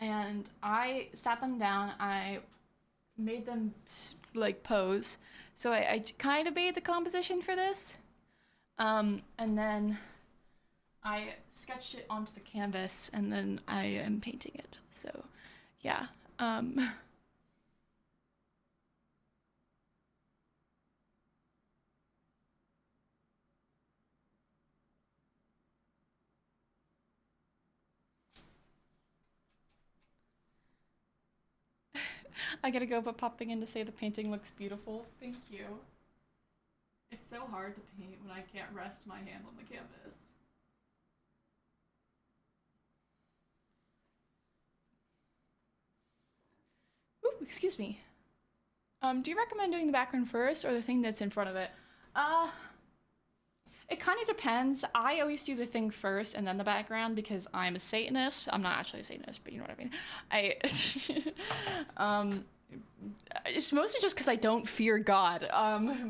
Speaker 1: and I sat them down. I made them like pose. So I kind of made the composition for this. And then I sketched it onto the canvas and then I am painting it. So yeah. I gotta go, but popping in to say the painting looks beautiful. Thank you. It's so hard to paint when I can't rest my hand on the canvas. Ooh, excuse me. Do you recommend doing the background first or the thing that's in front of it? It kind of depends. I always do the thing first and then the background because I'm a Satanist. I'm not actually a Satanist, but you know what I mean. It's mostly just because I don't fear God.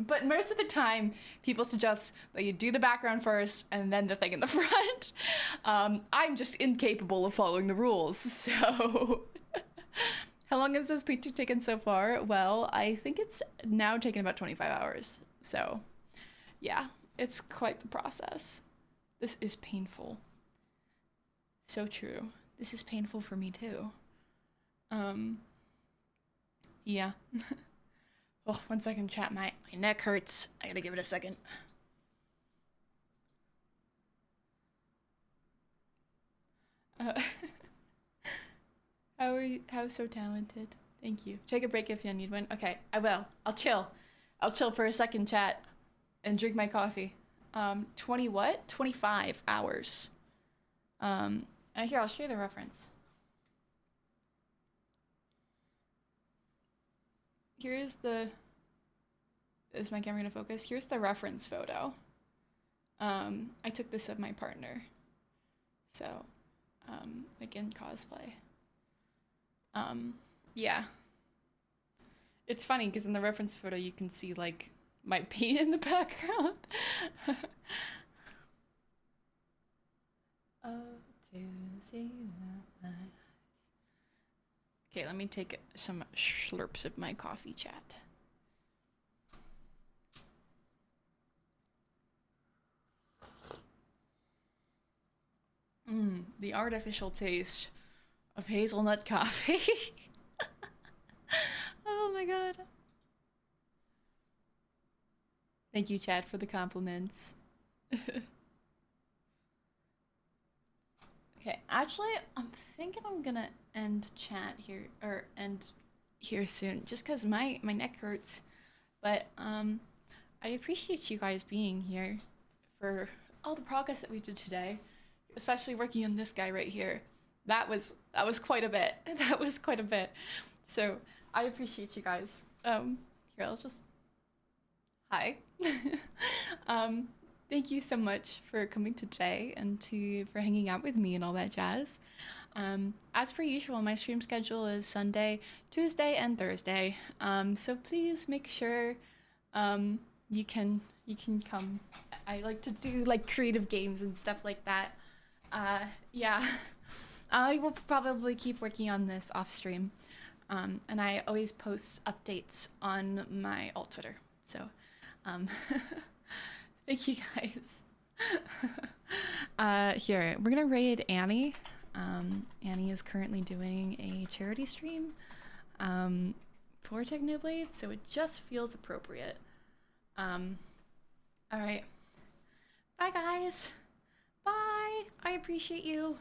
Speaker 1: But most of the time, people suggest that you do the background first and then the thing in the front. I'm just incapable of following the rules, so... How long has this painting taken so far? Well, I think it's now taken about 25 hours. So, yeah, it's quite the process. This is painful. So true. This is painful for me too. Yeah. Oh, 1 second, chat. My neck hurts. I gotta give it a second. How are you? How so talented? Thank you. Take a break if you need one. Okay, I will. I'll chill. I'll chill for a second, chat, and drink my coffee. 20 what? 25 hours. And here, I'll show you the reference. Here's the... Is my camera gonna focus? Here's the reference photo. I took this of my partner. So, again, cosplay. Yeah. It's funny because in the reference photo you can see like my paint in the background. Oh, to see my eyes. Okay, let me take some slurps of my coffee, chat. The artificial taste of hazelnut coffee. Oh my god. Thank you, Chad, for the compliments. Okay, actually, I'm thinking I'm gonna end chat here, or end here soon, just because my neck hurts. But, I appreciate you guys being here for all the progress that we did today, especially working on this guy right here. That was quite a bit. That was quite a bit. So I appreciate you guys. Here, I'll just... Hi. Thank you so much for coming today and for hanging out with me and all that jazz. As per usual, my stream schedule is Sunday, Tuesday, and Thursday. So please make sure you can come. I like to do like creative games and stuff like that. Yeah. I will probably keep working on this off stream. And I always post updates on my alt Twitter. So, thank you guys. Here, we're gonna raid Annie. Annie is currently doing a charity stream for Technoblade, so it just feels appropriate. Alright. Bye, guys. Bye. I appreciate you.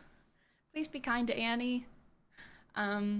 Speaker 1: Please be kind to Annie.